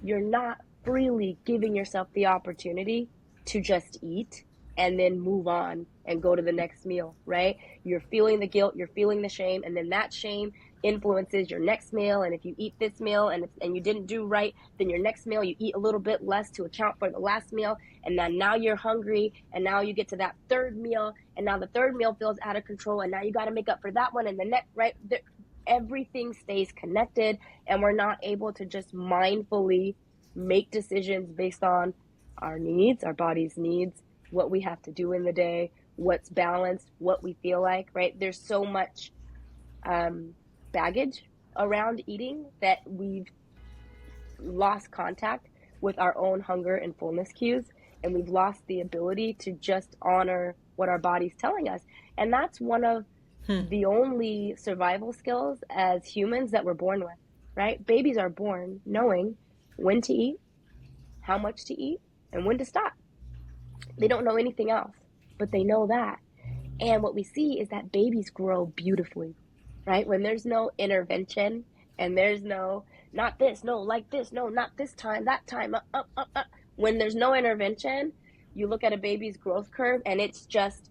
you're not freely giving yourself the opportunity to just eat and then move on and go to the next meal, right? You're feeling the guilt, you're feeling the shame, and then that shame influences your next meal. And if you eat this meal and you didn't do right, then your next meal you eat a little bit less to account for the last meal, and then now you're hungry, and now you get to that third meal, and now the third meal feels out of control, and now you got to make up for that one, and the next, right? Everything stays connected, and we're not able to just mindfully make decisions based on our needs, our body's needs, what we have to do in the day, what's balanced, what we feel like, right? There's so much baggage around eating that we've lost contact with our own hunger and fullness cues, and we've lost the ability to just honor what our body's telling us. And that's one of the only survival skills as humans that we're born with, right? Babies are born knowing when to eat, how much to eat, and when to stop. They don't know anything else, but they know that. And what we see is that babies grow beautifully, right? When there's no intervention and there's no, not this, no, like this, no, not this time, that time, up. When there's no intervention, you look at a baby's growth curve and it's just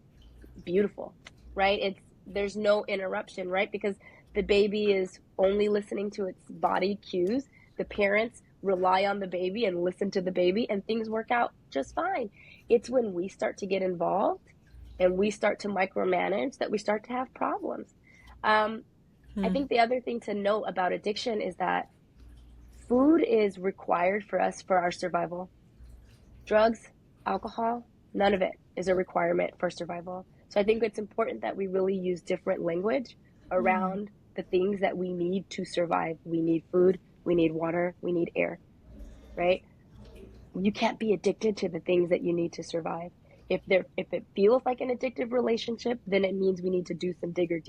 beautiful, right? There's no interruption, right? Because the baby is only listening to its body cues. The parents rely on the baby and listen to the baby, and things work out just fine. It's when we start to get involved and we start to micromanage that we start to have problems. I think the other thing to note about addiction is that food is required for us for our survival. Drugs, alcohol, none of it is a requirement for survival. So I think it's important that we really use different language around the things that we need to survive. We need food, we need water, we need air, right? You can't be addicted to the things that you need to survive. If it feels like an addictive relationship, then it means we need to do some deeper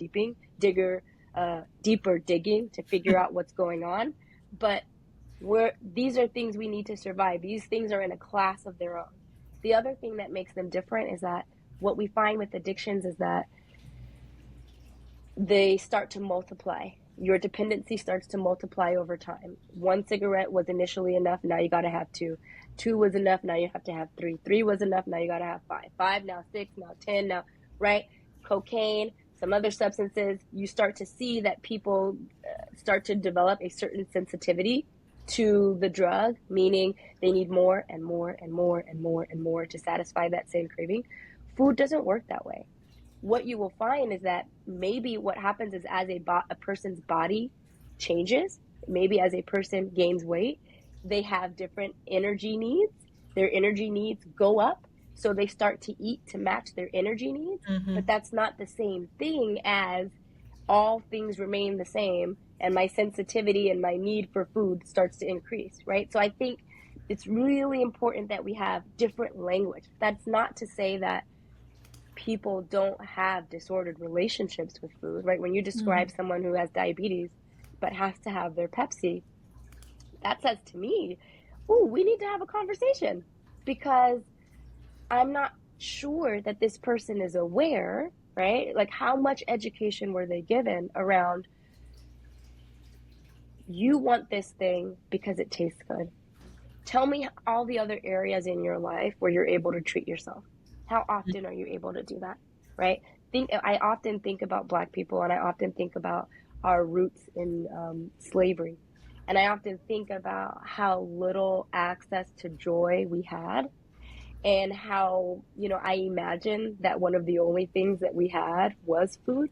digging to figure out what's going on. But these are things we need to survive. These things are in a class of their own. The other thing that makes them different is that what we find with addictions is that they start to multiply. Your dependency starts to multiply over time. One cigarette was initially enough, now you got to have two. Two was enough, now you have to have three. Three was enough, now you got to have five. Five, now six, now 10, now, right? Cocaine, some other substances, you start to see that people start to develop a certain sensitivity to the drug, meaning they need more and more and more and more and more to satisfy that same craving. Food doesn't work that way. What you will find is that maybe what happens is as a person's body changes, maybe as a person gains weight, they have different energy needs. Their energy needs go up, so they start to eat to match their energy needs. But that's not the same thing as all things remain the same and my sensitivity and my need for food starts to increase, right? So I think it's really important that we have different language. That's not to say that people don't have disordered relationships with food, right? When you describe someone who has diabetes but has to have their Pepsi, that says to me, oh, we need to have a conversation, because I'm not sure that this person is aware, right? Like, how much education were they given around, you want this thing because it tastes good. Tell me all the other areas in your life where you're able to treat yourself. How often are you able to do that, right? I often think about Black people, and I often think about our roots in slavery. And I often think about how little access to joy we had, and how, I imagine that one of the only things that we had was food,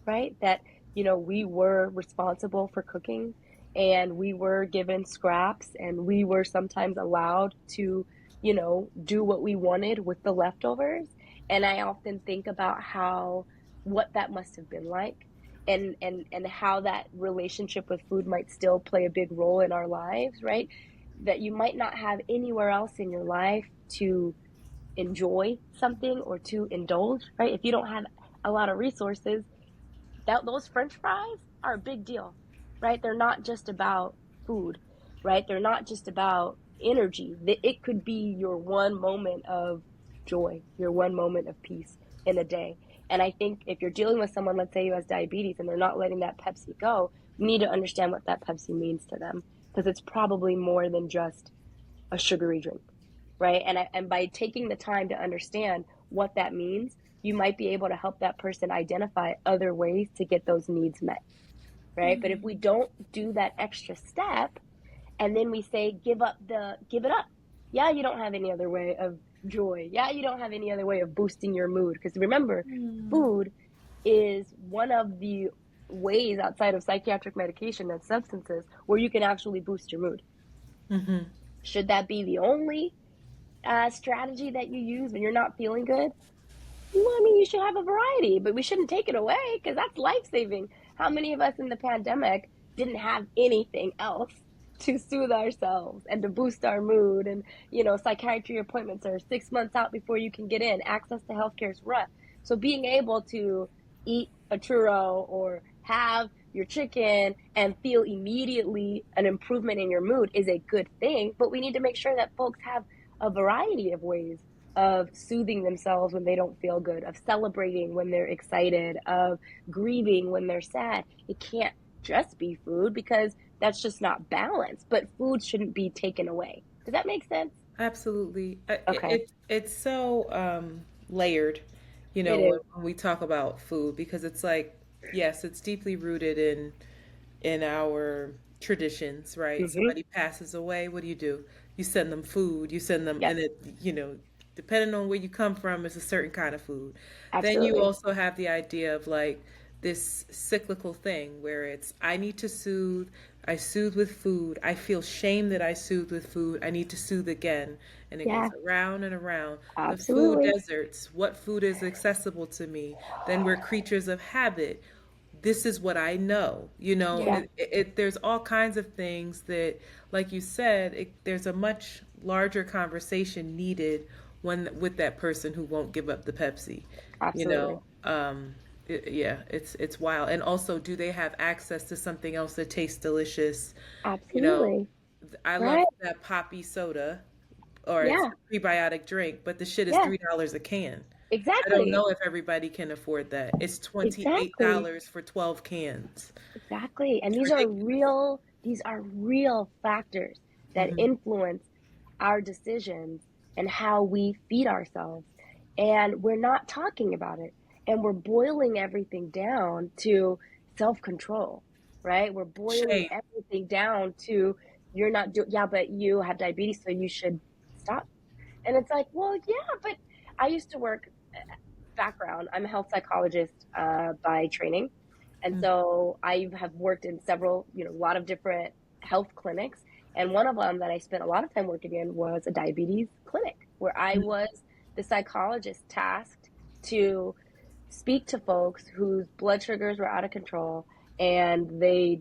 right? That we were responsible for cooking, and we were given scraps, and we were sometimes allowed to, do what we wanted with the leftovers. And I often think about what that must have been like, and how that relationship with food might still play a big role in our lives, right? That you might not have anywhere else in your life to enjoy something or to indulge, right? If you don't have a lot of resources, those french fries are a big deal, right? They're not just about food, right? They're not just about energy. It could be your one moment of joy, your one moment of peace in a day. And I think if you're dealing with someone, let's say who has diabetes, and they're not letting that Pepsi go, you need to understand what that Pepsi means to them, because it's probably more than just a sugary drink, right? And by taking the time to understand what that means, you might be able to help that person identify other ways to get those needs met, right? But if we don't do that extra step, and then we say give it up. Yeah, you don't have any other way of joy. Yeah, you don't have any other way of boosting your mood, because remember, food is one of the ways outside of psychiatric medication and substances where you can actually boost your mood. Should that be the only strategy that you use when you're not feeling good? Well, I mean, you should have a variety, but we shouldn't take it away, because that's life-saving. How many of us in the pandemic didn't have anything else to soothe ourselves and to boost our mood? And, psychiatry appointments are 6 months out before you can get in. Access to healthcare is rough. So being able to eat a churro or have your chicken and feel immediately an improvement in your mood is a good thing, but we need to make sure that folks have a variety of ways of soothing themselves when they don't feel good, of celebrating when they're excited, of grieving when they're sad. It can't just be food, because that's just not balanced, but food shouldn't be taken away. Does that make sense? Absolutely. Okay. It's so layered, It when, is. we talk about food, because it's like, yes, it's deeply rooted in our traditions, right? Mm-hmm. Somebody passes away, what do? You send them food, you send them, Yes, and depending on where you come from, it's a certain kind of food. Then you absolutely. also have the idea of like this cyclical thing where it's, I soothe with food, I feel shame that I soothe with food, I need to soothe again. And it goes Yeah, around and around. The food absolutely. deserts, what food is accessible to me? Then we're creatures of habit. This is what I know, and Yeah, there's all kinds of things that, like you said, there's a much larger conversation needed when with that person who won't give up the Pepsi, you absolutely. know. Yeah, it's wild. And also, do they have access to something else that tastes delicious? You know, Absolutely. I love Right? that poppy soda, or it's Yeah, a prebiotic drink, but the shit is yeah, $3 a can. I don't exactly. know if everybody can afford that. It's $28 Exactly. for 12 cans. Exactly. And It's ridiculous. these are real factors that Hmm. influence our decisions and how we feed ourselves. And we're not talking about it. And we're boiling everything down to self-control, right? We're boiling Shame. everything down to you're not doing, yeah, but you have diabetes, so you should stop. And it's like, well, yeah, but I used to work background. I'm a health psychologist by training. And Mm. so I have worked in several, a lot of different health clinics. And one of them that I spent a lot of time working in was a diabetes clinic, where I was the psychologist tasked to speak to folks whose blood sugars were out of control, and they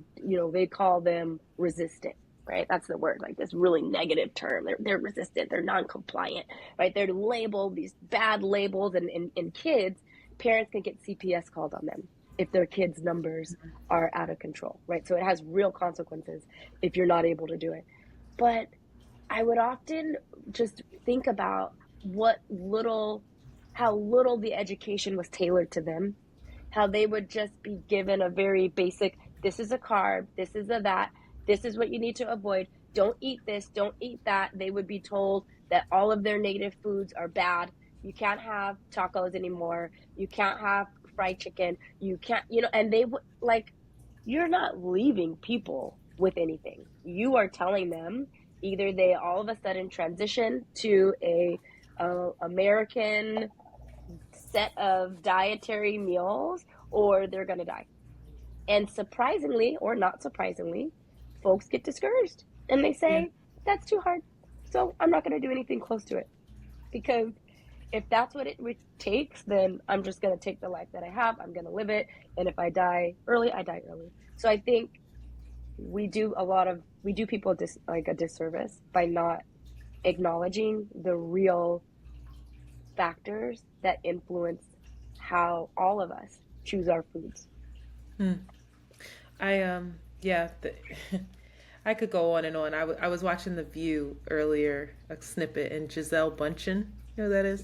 call them resistant, right? That's the word, like this really negative term. They're resistant, they're non-compliant, right? They're labeled these bad labels, and in kids, parents can get CPS called on them if their kids' numbers are out of control, right? So it has real consequences if you're not able to do it. But I would often just think about what little, how little the education was tailored to them, how they would just be given a very basic, this is a carb, this is a that, this is what you need to avoid. Don't eat this, don't eat that. They would be told that all of their native foods are bad. You can't have tacos anymore. You can't have fried chicken. You can't, and they would like, you're not leaving people with anything. You are telling them either they all of a sudden transition to a American set of dietary meals, or they're going to die. And surprisingly, or not surprisingly, folks get discouraged and they Yeah. say, that's too hard. So I'm not going to do anything close to it. Because if that's what it takes, then I'm just going to take the life that I have. I'm going to live it. And if I die early, I die early. So I think we do people like a disservice by not acknowledging the real factors that influence how all of us choose our foods. Hmm. I yeah, I could go on and on. I was watching The View earlier, a snippet, and Giselle Bundchen, you know who that is?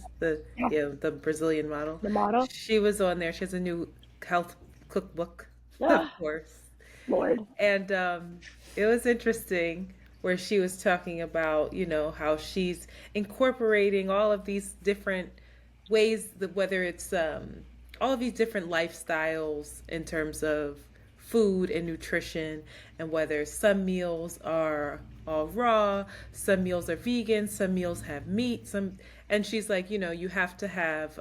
Yeah. The Brazilian model. The model. She was on there. She has a new health cookbook, of Oh, course. Lord. And it was interesting where she was talking about, how she's incorporating all of these different ways, that whether it's all of these different lifestyles in terms of food and nutrition, and whether some meals are all raw, some meals are vegan, some meals have meat, and she's like, you have to have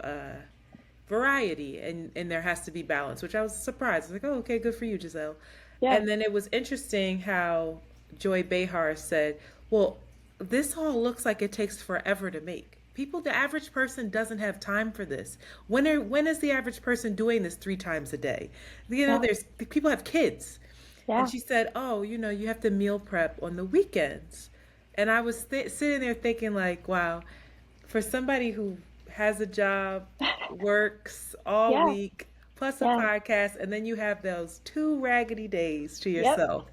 variety, and there has to be balance, which I was surprised. I was like, oh, okay, good for you, Giselle. Yeah. And then it was interesting how Joy Behar said, well, this all looks like it takes forever to make. The average person doesn't have time for this. When is the average person doing this 3 times a day? Yeah. There's people have kids. Yeah. And she said, oh, you have to meal prep on the weekends. And I was sitting there thinking like, wow, for somebody who has a job, works all Yeah. week, plus a Yeah. podcast, and then you have those 2 raggedy days to Yep. yourself.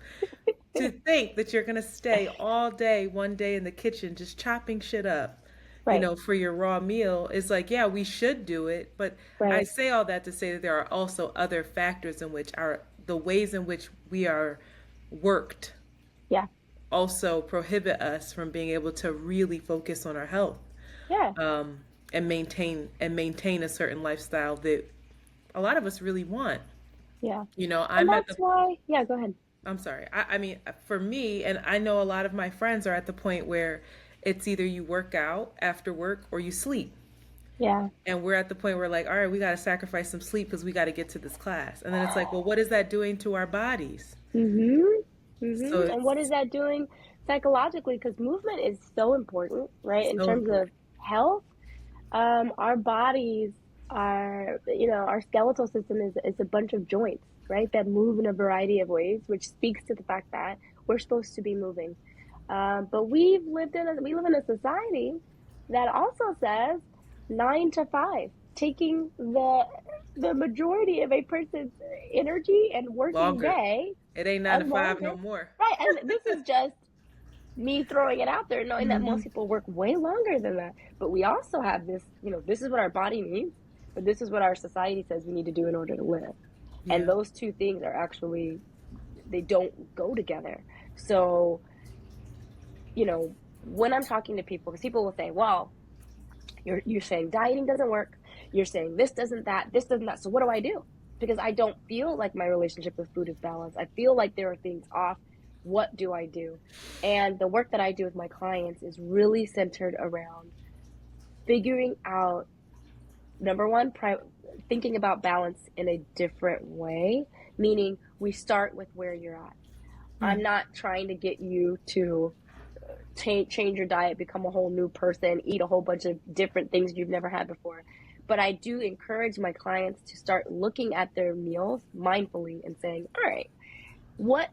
To think that you're going to stay all day, one day in the kitchen, just chopping shit up, Right. for your raw meal is like, yeah, we should do it. But I Right. say all that to say that there are also other factors in which the ways in which we are worked Yeah. also prohibit us from being able to really focus on our health, Yeah. and maintain a certain lifestyle that a lot of us really want. Yeah. And I'm at that's the why, yeah, go ahead. I'm sorry. I mean, for me, and I know a lot of my friends are at the point where it's either you work out after work or you sleep. Yeah. And we're at the point where, like, all right, we got to sacrifice some sleep because we got to get to this class. And then it's like, well, what is that doing to our bodies? So And what is that doing psychologically? Because movement is so important, right? In so terms of important. health, our bodies are, our skeletal system is a bunch of joints, right? That move in a variety of ways, which speaks to the fact that we're supposed to be moving. But we live in a society that also says 9 to 5, taking the majority of a person's energy and working Longer. day It ain't 9 to 5 no longer. more. Right, and this is just me throwing it out there, knowing that Mm-hmm. most people work way longer than that. But we also have this, this is what our body needs, but this is what our society says we need to do in order to live. Yeah. And those two things are actually, they don't go together. So, when I'm talking to people, because people will say, well, you're saying dieting doesn't work. You're saying this doesn't that. So what do I do? Because I don't feel like my relationship with food is balanced. I feel like there are things off. What do I do? And the work that I do with my clients is really centered around figuring out, number one, thinking about balance in a different way, meaning we start with where you're at. I'm not trying to get you to change your diet, become a whole new person, eat a whole bunch of different things you've never had before. But I do encourage my clients to start looking at their meals mindfully and saying, all right, what's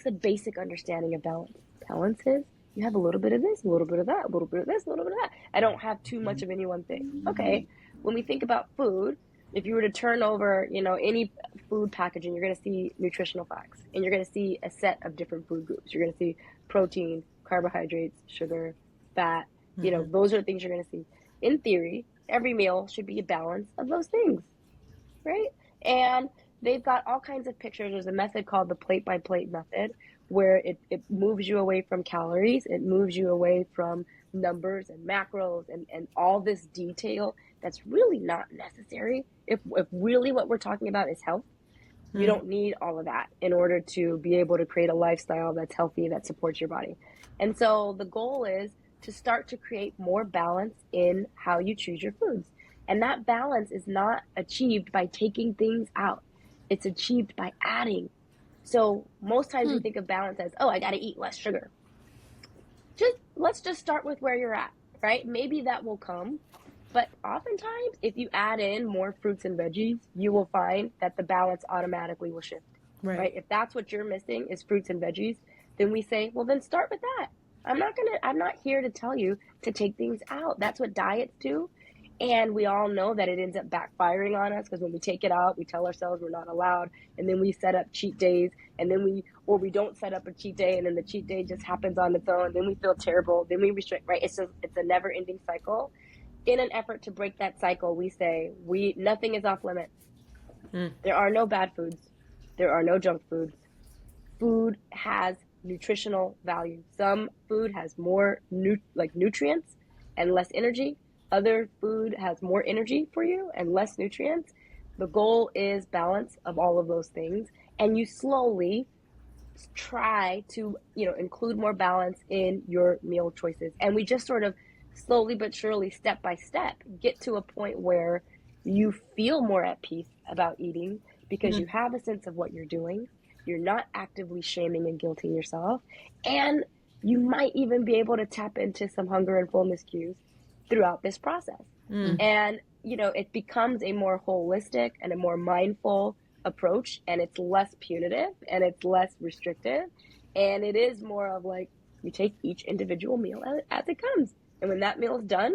the basic understanding of balance? Balance is you have a little bit of this, a little bit of that, a little bit of this, a little bit of that. I don't have too much of any one thing. Okay, when we think about food, if you were to turn over, any food packaging, you're going to see nutritional facts, and you're going to see a set of different food groups. You're going to see protein, carbohydrates, sugar, fat. Those are the things you're going to see. In theory, every meal should be a balance of those things, right? And they've got all kinds of pictures. There's a method called the plate by plate method, where it moves you away from calories. It moves you away from numbers and macros and all this detail that's really not necessary. If really what we're talking about is health, you don't need all of that in order to be able to create a lifestyle that's healthy, that supports your body. And so the goal is to start to create more balance in how you choose your foods. And that balance is not achieved by taking things out. It's achieved by adding. So most times we think of balance as, oh, I got to eat less sugar. Let's just start with where you're at, right? Maybe that will come. But oftentimes, if you add in more fruits and veggies, you will find that the balance automatically will shift, right? If that's what you're missing is fruits and veggies, then we say, well, then start with that. I'm not here to tell you to take things out. That's what diets do. And we all know that it ends up backfiring on us because when we take it out, we tell ourselves we're not allowed. And then we set up cheat days, and then we don't set up a cheat day, and then the cheat day just happens on its own. Then we feel terrible. Then we restrict, right? It's a never ending cycle. In an effort to break that cycle, we say nothing is off limits. There are no bad foods. There are no junk foods. Food has nutritional value. Some food has more nutrients and less energy. Other food has more energy for you and less nutrients. The goal is balance of all of those things. And you slowly try to, include more balance in your meal choices. And we just sort of slowly but surely, step by step, get to a point where you feel more at peace about eating because you have a sense of what you're doing. You're not actively shaming and guilting yourself. And you might even be able to tap into some hunger and fullness cues throughout this process. And, it becomes a more holistic and a more mindful approach, and it's less punitive and it's less restrictive. And it is more of like, you take each individual meal as it comes. And when that meal is done,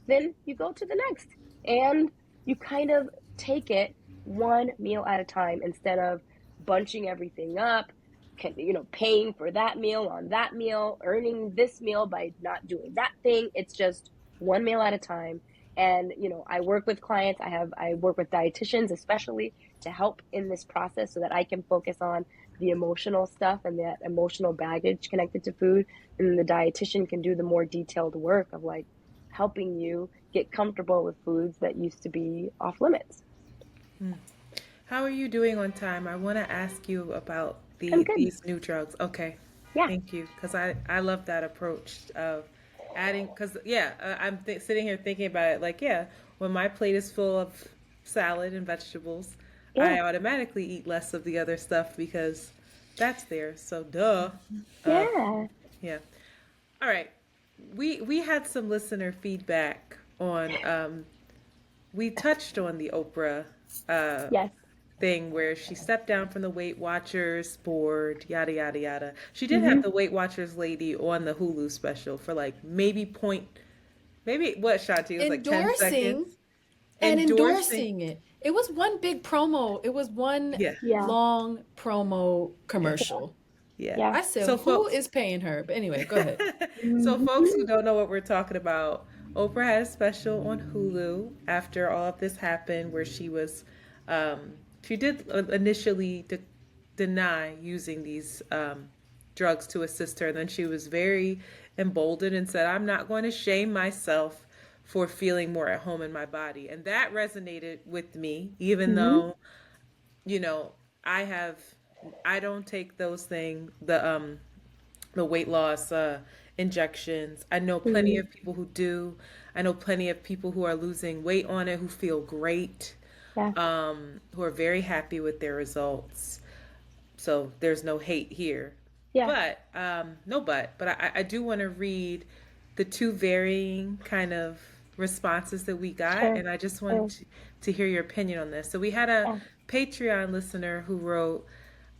then you go to the next. And you kind of take it one meal at a time instead of bunching everything up, paying for that meal on that meal, earning this meal by not doing that thing. It's just one meal at a time. And, I work with clients. I work with dietitians, especially to help in this process so that I can focus on the emotional stuff and that emotional baggage connected to food. And then the dietitian can do the more detailed work of like helping you get comfortable with foods that used to be off limits. How are you doing on time? I want to ask you about these new drugs. Okay. Yeah. Thank you. Because I love that approach of adding, because I'm sitting here thinking about it like, when my plate is full of salad and vegetables, I automatically eat less of the other stuff because that's there. So duh. Yeah. All right. We had some listener feedback on we touched on the Oprah thing where she stepped down from the Weight Watchers board, yada yada yada. She did have the Weight Watchers lady on the Hulu special for like maybe what, Shanti? It was like 10 seconds. Endorsing it. It was one big promo. It was one long promo commercial. Yeah. I said, who is paying her? But anyway, go ahead. So folks who don't know what we're talking about, Oprah had a special on Hulu after all of this happened where she was, she did initially deny using these drugs to assist her. And then she was very emboldened and said, I'm not going to shame myself for feeling more at home in my body. And that resonated with me, even though, I don't take those things, the weight loss injections. I know plenty of people who do. I know plenty of people who are losing weight on it, who feel great, who are very happy with their results. So there's no hate here. But I do want to read the two varying kind of responses that we got. And I just wanted to hear your opinion on this. So we had a Patreon listener who wrote,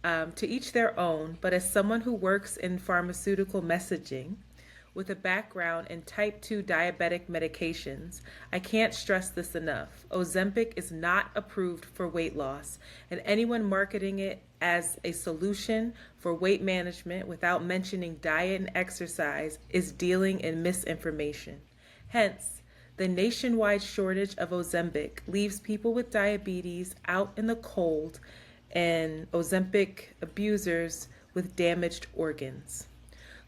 to each their own, but as someone who works in pharmaceutical messaging with a background in type 2 diabetic medications, I can't stress this enough. Ozempic is not approved for weight loss, and anyone marketing it as a solution for weight management without mentioning diet and exercise is dealing in misinformation. Hence, the nationwide shortage of Ozempic leaves people with diabetes out in the cold and Ozempic abusers with damaged organs.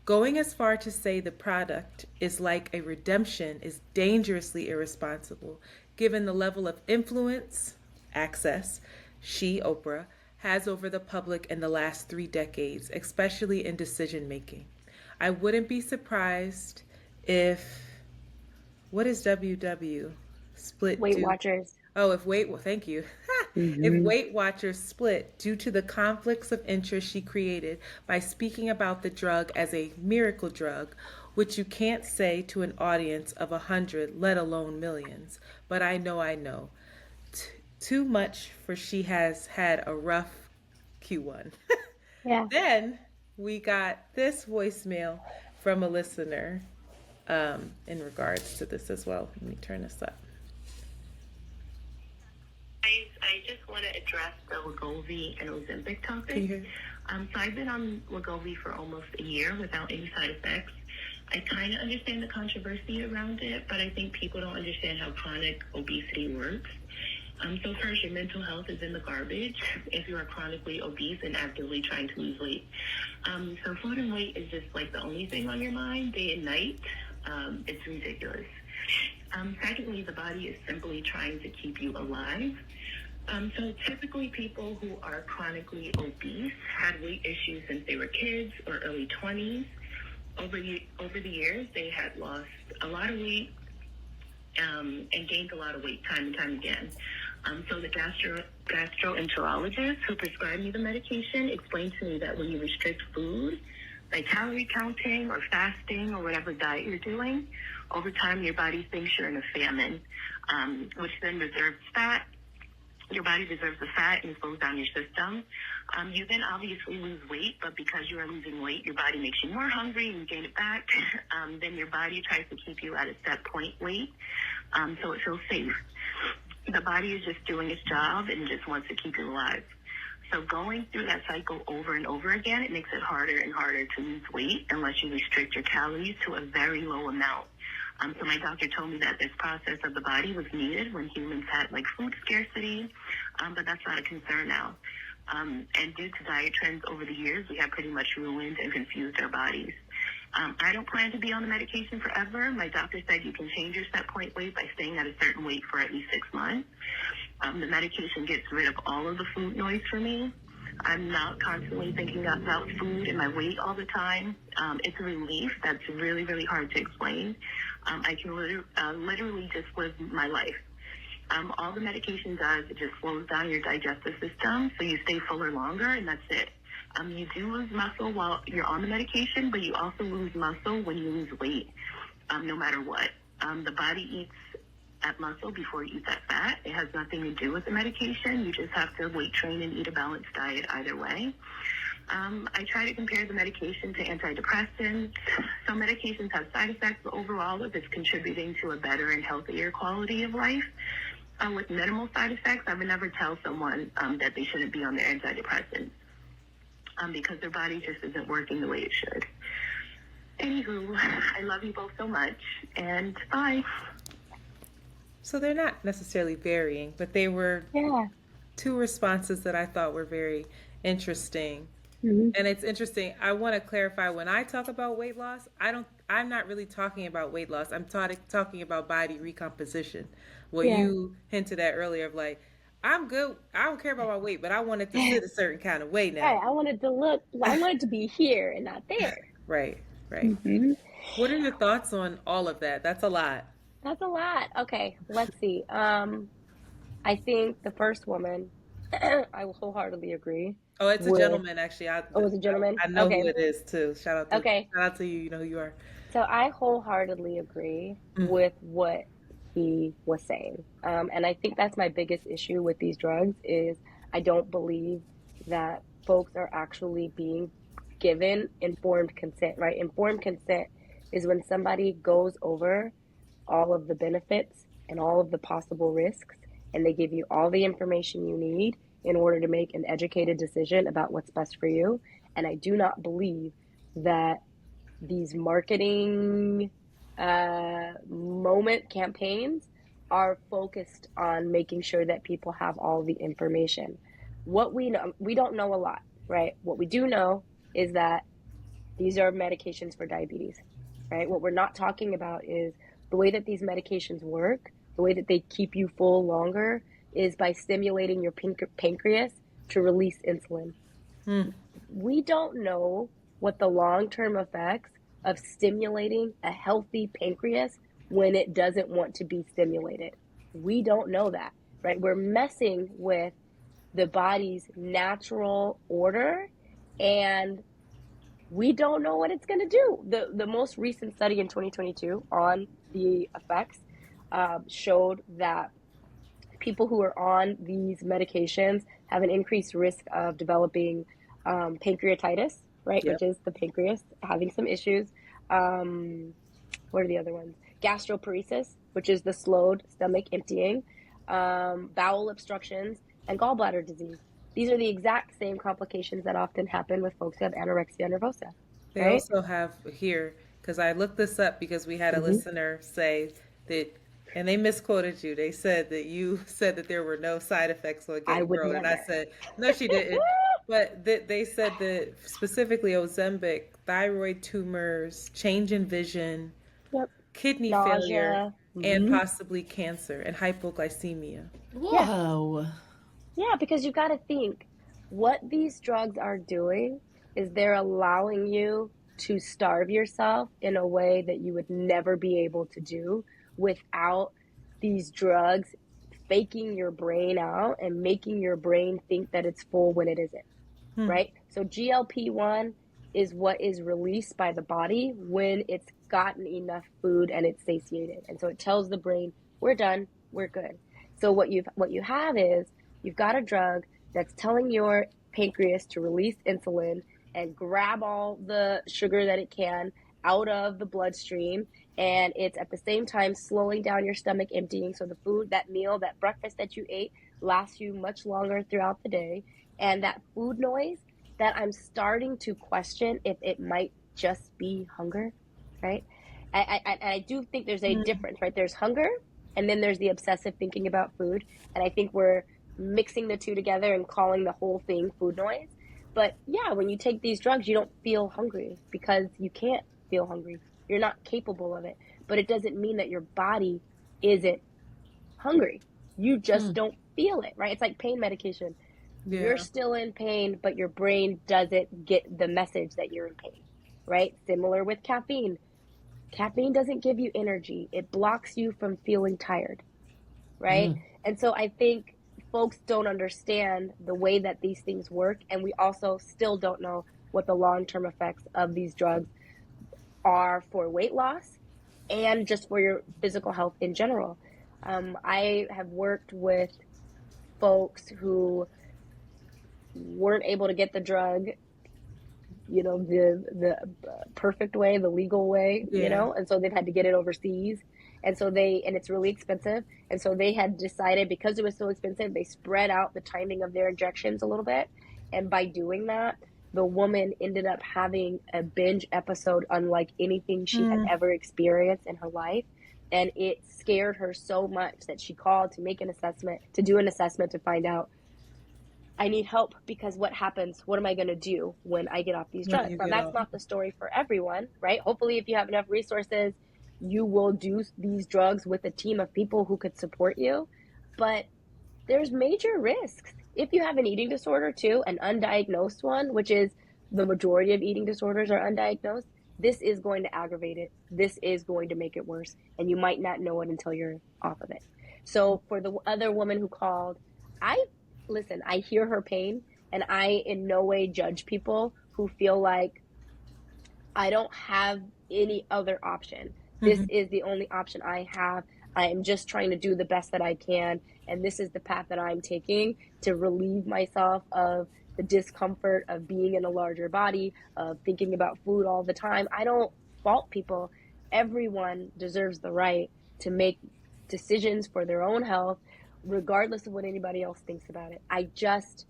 Going as far to say the product is like a redemption is dangerously irresponsible, given the level of influence, access, she, Oprah, has over the public in the last 3 decades, especially in decision making. I wouldn't be surprised if, what is WW? Split Weight Watchers. Oh, if Weight, well, thank you. If Mm-hmm. Weight Watchers split due to the conflicts of interest she created by speaking about the drug as a miracle drug, which you can't say to an audience of 100, let alone millions. But I know. Too much, for she has had a rough Q1. Yeah. Then we got this voicemail from a listener in regards to this as well. Let me turn this up. I just want to address the Wegovy and Ozempic Can you topic. hear? So I've been on Wegovy for almost a year without any side effects. I kind of understand the controversy around it, but I think people don't understand how chronic obesity works. So first, your mental health is in the garbage if you are chronically obese and actively trying to lose weight. So food and weight is just like the only thing on your mind day and night. It's ridiculous. Secondly, the body is simply trying to keep you alive. So typically people who are chronically obese had weight issues since they were kids or early 20s. Over the years, they had lost a lot of weight and gained a lot of weight time and time again. So the gastroenterologist who prescribed me the medication explained to me that when you restrict food, like calorie counting or fasting or whatever diet you're doing, over time your body thinks you're in a famine, which then reserves fat. Your body reserves the fat and slows down your system. You then obviously lose weight, but because you are losing weight, your body makes you more hungry and you gain it back. Then your body tries to keep you at a set point weight, so it feels safe. The body is just doing its job and just wants to keep you alive. So going through that cycle over and over again, it makes it harder and harder to lose weight unless you restrict your calories to a very low amount. So my doctor told me that this process of the body was needed when humans had like food scarcity, but that's not a concern now. And due to diet trends over the years, we have pretty much ruined and confused our bodies. I don't plan to be on the medication forever. My doctor said you can change your set point weight by staying at a certain weight for at least 6 months. The medication gets rid of all of the food noise for me. I'm not constantly thinking about food and my weight all the time. It's a relief that's really, really hard to explain. I can literally just live my life. All the medication does, it just slows down your digestive system, so you stay fuller longer, and that's it. You do lose muscle while you're on the medication, but you also lose muscle when you lose weight, no matter what. The body eats at muscle before it eats at fat. It has nothing to do with the medication. You just have to weight train and eat a balanced diet either way. I try to compare the medication to antidepressants. Some medications have side effects, but overall, if it's contributing to a better and healthier quality of life, with minimal side effects, I would never tell someone that they shouldn't be on their antidepressants because their body just isn't working the way it should. Anywho, I love you both so much, and bye. So they're not necessarily varying, but they were two responses that I thought were very interesting. Mm-hmm. And it's interesting. I want to clarify, when I talk about weight loss, I'm not really talking about weight loss. I'm talking about body recomposition. What you hinted at earlier of like, I'm good. I don't care about my weight, but I want it to sit a certain kind of way now. Right. I wanted to be here and not there. Right. Mm-hmm. What are your thoughts on all of that? That's a lot. That's a lot. Okay, let's see. I think the first woman, I will wholeheartily agree. Oh, it's a gentleman, actually. It's a gentleman? I know Okay. who it is, too. Shout out to you. You know who you are. So I wholeheartedly agree with what he was saying. And I think that's my biggest issue with these drugs is I don't believe that folks are actually being given informed consent, right? Informed consent is when somebody goes over all of the benefits and all of the possible risks, and they give you all the information you need in order to make an educated decision about what's best for you. And I do not believe that these marketing moment campaigns are focused on making sure that people have all the information. What we know, we don't know a lot, right? What we do know is that these are medications for diabetes, right? What we're not talking about is the way that these medications work, the way that they keep you full longer is by stimulating your pancreas to release insulin. We don't know what the long-term effects of stimulating a healthy pancreas when it doesn't want to be stimulated. We don't know that, right? We're messing with the body's natural order, and we don't know what it's going to do. The most recent study in 2022 on the effects showed that people who are on these medications have an increased risk of developing pancreatitis, right? Yep. Which is the pancreas having some issues. What are the other ones? Gastroparesis, which is the slowed stomach emptying, bowel obstructions, and gallbladder disease. These are the exact same complications that often happen with folks who have anorexia nervosa, They right? also have here, because I looked this up because we had a listener say that, and they misquoted you. They said that you said that there were no side effects on I getting would grown. And I never. said, no, she didn't. But they said that specifically Ozempic, thyroid tumors, change in vision, Yep. kidney failure, Nausea. and possibly cancer and hypoglycemia. Yeah. Whoa. Yeah, because you got to think what these drugs are doing is they're allowing you to starve yourself in a way that you would never be able to do without these drugs faking your brain out and making your brain think that it's full when it isn't, right? So GLP-1 is what is released by the body when it's gotten enough food and it's satiated. And so it tells the brain, we're done, we're good. So what you have is you've got a drug that's telling your pancreas to release insulin and grab all the sugar that it can out of the bloodstream, and it's at the same time slowing down your stomach emptying, so the food, that meal, that breakfast that you ate lasts you much longer throughout the day. And that food noise, that I'm starting to question if it might just be hunger, right? I do think there's a difference, right? There's hunger, and then there's the obsessive thinking about food. And I think we're mixing the two together and calling the whole thing food noise. But yeah, when you take these drugs, you don't feel hungry because you can't feel hungry. You're not capable of it. But it doesn't mean that your body isn't hungry. You just don't feel it, right? It's like pain medication. Yeah. You're still in pain, but your brain doesn't get the message that you're in pain, right? Similar with caffeine. Caffeine doesn't give you energy. It blocks you from feeling tired, right? And so I think folks don't understand the way that these things work, and we also still don't know what the long-term effects of these drugs are for weight loss and just for your physical health in general. I have worked with folks who weren't able to get the drug, you know, the perfect way, the legal way, you know, and so they've had to get it overseas. And so and it's really expensive. And so they had decided, because it was so expensive, they spread out the timing of their injections a little bit. And by doing that, the woman ended up having a binge episode unlike anything she had ever experienced in her life. And it scared her so much that she called to make an assessment, to do an assessment to find out, I need help, because what happens? What am I going to do when I get off these drugs? Now, that's not the story for everyone, right? Hopefully, if you have enough resources, you will do these drugs with a team of people who could support you. But there's major risks. If you have an eating disorder too, an undiagnosed one, which is the majority of eating disorders are undiagnosed, this is going to aggravate it. This is going to make it worse. And you might not know it until you're off of it. So for the other woman who called, listen, I hear her pain, and I in no way judge people who feel like I don't have any other option. This is the only option I have. I am just trying to do the best that I can. And this is the path that I'm taking to relieve myself of the discomfort of being in a larger body, of thinking about food all the time. I don't fault people. Everyone deserves the right to make decisions for their own health, regardless of what anybody else thinks about it. I just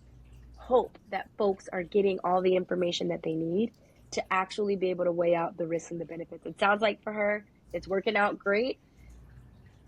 hope that folks are getting all the information that they need to actually be able to weigh out the risks and the benefits. It sounds like for her, it's working out great,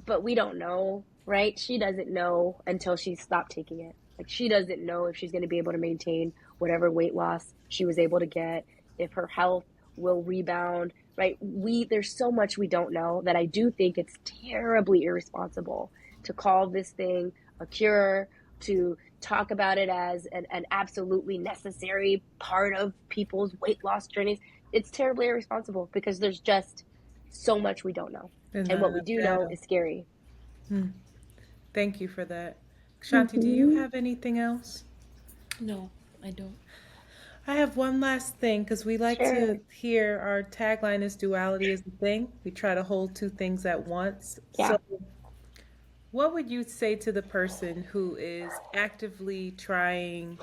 but we don't know, right? She doesn't know until she's stopped taking it. Like, she doesn't know if she's going to be able to maintain whatever weight loss she was able to get, if her health will rebound, right? There's so much we don't know that I do think it's terribly irresponsible to call this thing a cure, to talk about it as an absolutely necessary part of people's weight loss journeys. It's terribly irresponsible because there's just so much we don't know. And what we do know is scary. Thank you for that. Shanti, do you have anything else? No, I don't. I have one last thing because we like Sure. to hear our tagline is duality is a thing. We try to hold two things at once. Yeah. So, what would you say to the person who is actively trying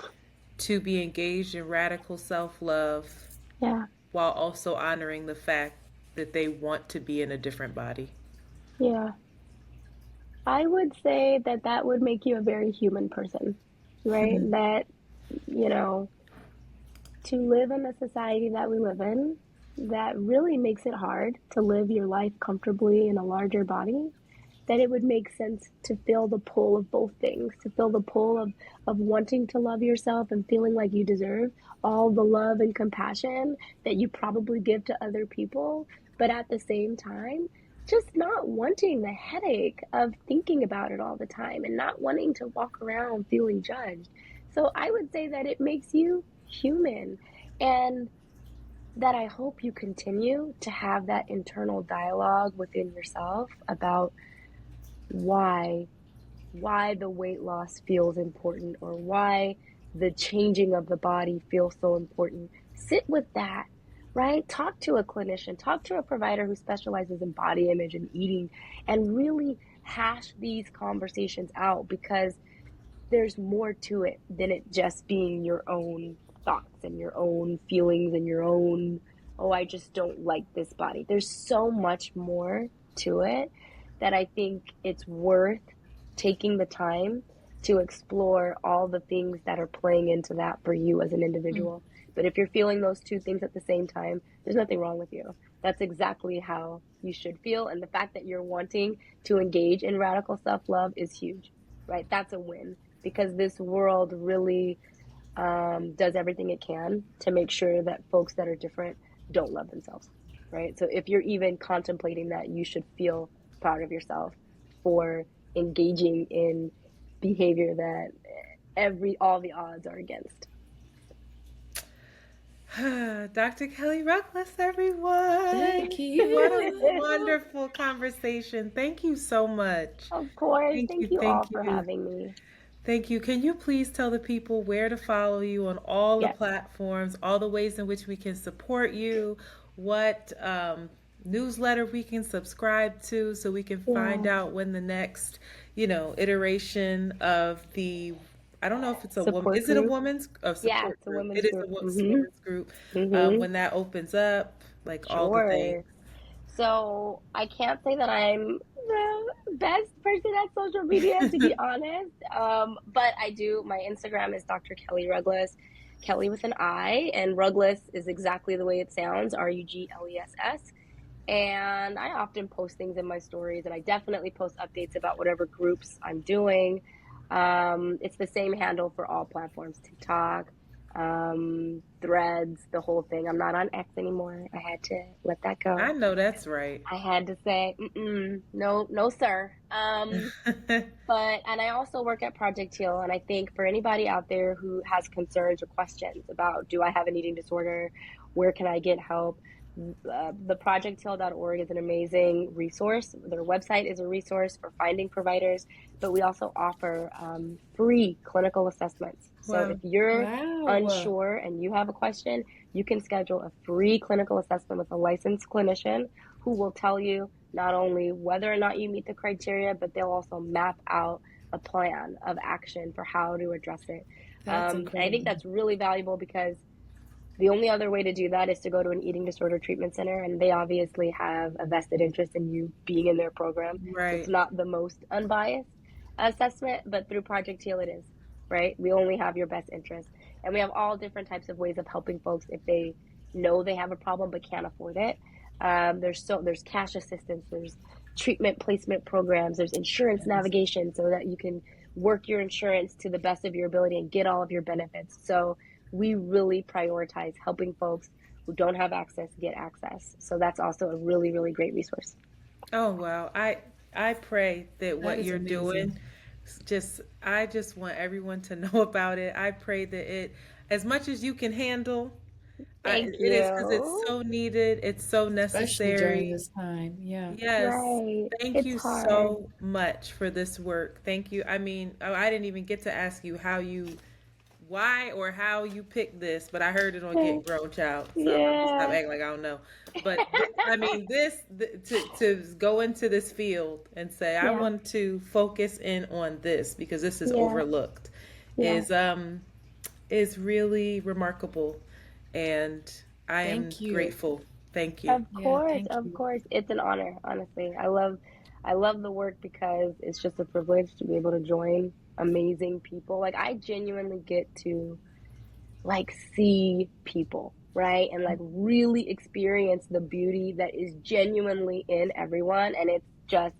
to be engaged in radical self love Yeah. while also honoring the fact that they want to be in a different body? Yeah. I would say that that would make you a very human person, right? That, you know, to live in the society that we live in, that really makes it hard to live your life comfortably in a larger body, that it would make sense to feel the pull of both things, to feel the pull of wanting to love yourself and feeling like you deserve all the love and compassion that you probably give to other people, but at the same time, just not wanting the headache of thinking about it all the time and not wanting to walk around feeling judged. So I would say that it makes you human, and that I hope you continue to have that internal dialogue within yourself about why why the weight loss feels important, or why the changing of the body feels so important. Sit with that, right? Talk to a clinician, talk to a provider who specializes in body image and eating, and really hash these conversations out, because there's more to it than it just being your own thoughts and your own feelings and your own, oh, I just don't like this body. There's so much more to it that I think it's worth taking the time to explore all the things that are playing into that for you as an Mm. individual. But if you're feeling those two things at the same time, there's nothing wrong with you. That's exactly how you should feel. And the fact that you're wanting to engage in radical self love is huge, right? That's a win, because this world really does everything it can to make sure that folks that are different don't love themselves, right? So if you're even contemplating that, you should feel proud of yourself for engaging in behavior that all the odds are against. Dr. Kelly Ruglass, everyone. Thank What a you. wonderful conversation. Thank you so much. Of course. Thank Thank you. you all Thank for you. having me. Thank you. Can you please tell the people where to follow you on all the Yes, platforms, all the ways in which we can support you, what newsletter we can subscribe to so we can find yeah. out when the next, iteration of the, I don't know if it's a woman, Support is it a group. woman's Yeah, support it's a group? women's It is group. a Mm-hmm. women's group. Mm-hmm. When that opens up, like all the things. Sure. So I can't say that I'm the best person at social media, to be honest. But I do. My Instagram is Dr. Kelly Ruglass, Kelly with an I, and Ruglass is exactly the way it sounds, Rugless. And I often post things in my stories, and I definitely post updates about whatever groups I'm doing. It's the same handle for all platforms: TikTok, Threads, the whole thing. I'm not on X anymore. I had to let that I go. know that's right. I had to say, no, no, sir. But, and I also work at Project Heal. And I think for anybody out there who has concerns or questions about, do I have an eating disorder? Where can I get help? The projectheal.org is an amazing resource. Their website is a resource for finding providers, but we also offer free clinical assessments. So if Wow. you're Wow. unsure and you have a question, you can schedule a free clinical assessment with a licensed clinician who will tell you not only whether or not you meet the criteria, but they'll also map out a plan of action for how to address it. That's And I think incredible. that's really valuable, because the only other way to do that is to go to an eating disorder treatment center, and they obviously have a vested interest in you being in their program. So it's Right. not the most unbiased assessment, but through Project Heal it is, right? We only have your best interest. And we have all different types of ways of helping folks if they know they have a problem but can't afford it. There's cash assistance, there's treatment placement programs, there's insurance Yes. navigation so that you can work your insurance to the best of your ability and get all of your benefits. So we really prioritize helping folks who don't have access get access. So that's also a really, really great resource. Oh wow. I pray that That what is you're amazing. doing just I just want everyone to know about it. I pray that it as much as you can handle, Thank it is because it's you. so needed, it's so Especially during necessary. this time. Yeah. Yes. Right. Thank It's you hard. so much for this work. Thank you. I mean, I didn't even get to ask you how you why or how you picked this, but I heard it on Getting Grown, Child. So I'm gonna stop Yeah. acting like I don't know. But I mean, to go into this field and say I Yeah. want to focus in on this because this is Yeah. overlooked Yeah. is really remarkable, and I am Thank you. grateful. Thank you. Of Yeah, course, thank of you. course. It's an honor, honestly. I love the work because it's just a privilege to be able to join amazing people. Like I genuinely get to like see people, right? And like really experience the beauty that is genuinely in everyone, and it's just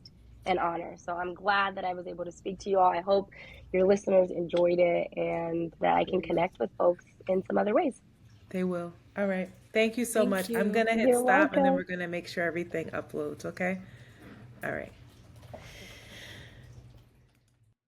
an honor. So I'm glad that I was able to speak to you all. I hope your listeners enjoyed it and that I can connect with folks in some other ways. They will. All right. Thank you so much. Thank I'm you. gonna hit You're stop and then welcome. we're gonna make sure everything uploads, okay? All right.